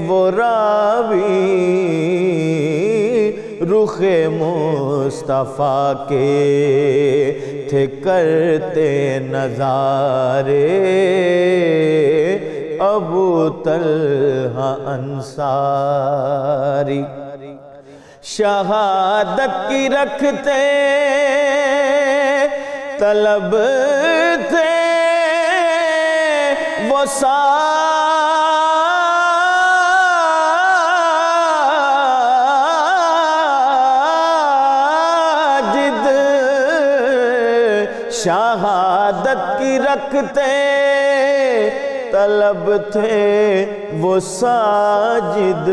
وہ راوی، رخ مصطفیٰ کے تھے کرتے نظارے، ابو طلحہ انصاری، شہادت کی رکھتے طلب تھے، وہ شہادت کی رکھتے طلب تھے وہ ساجد،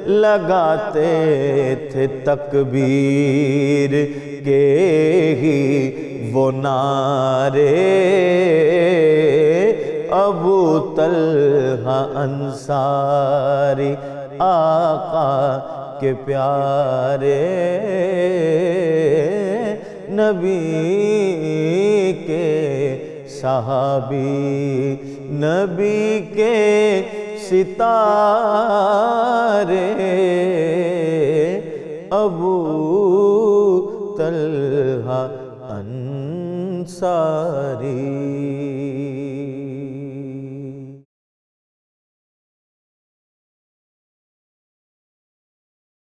لگاتے تھے تکبیر کے ہی وہ نعرے، ابو طلحہ انصاری آقا کے پیارے، نبی کے صحابی، نبی کے ستارے، ابو طلحہ انصاری۔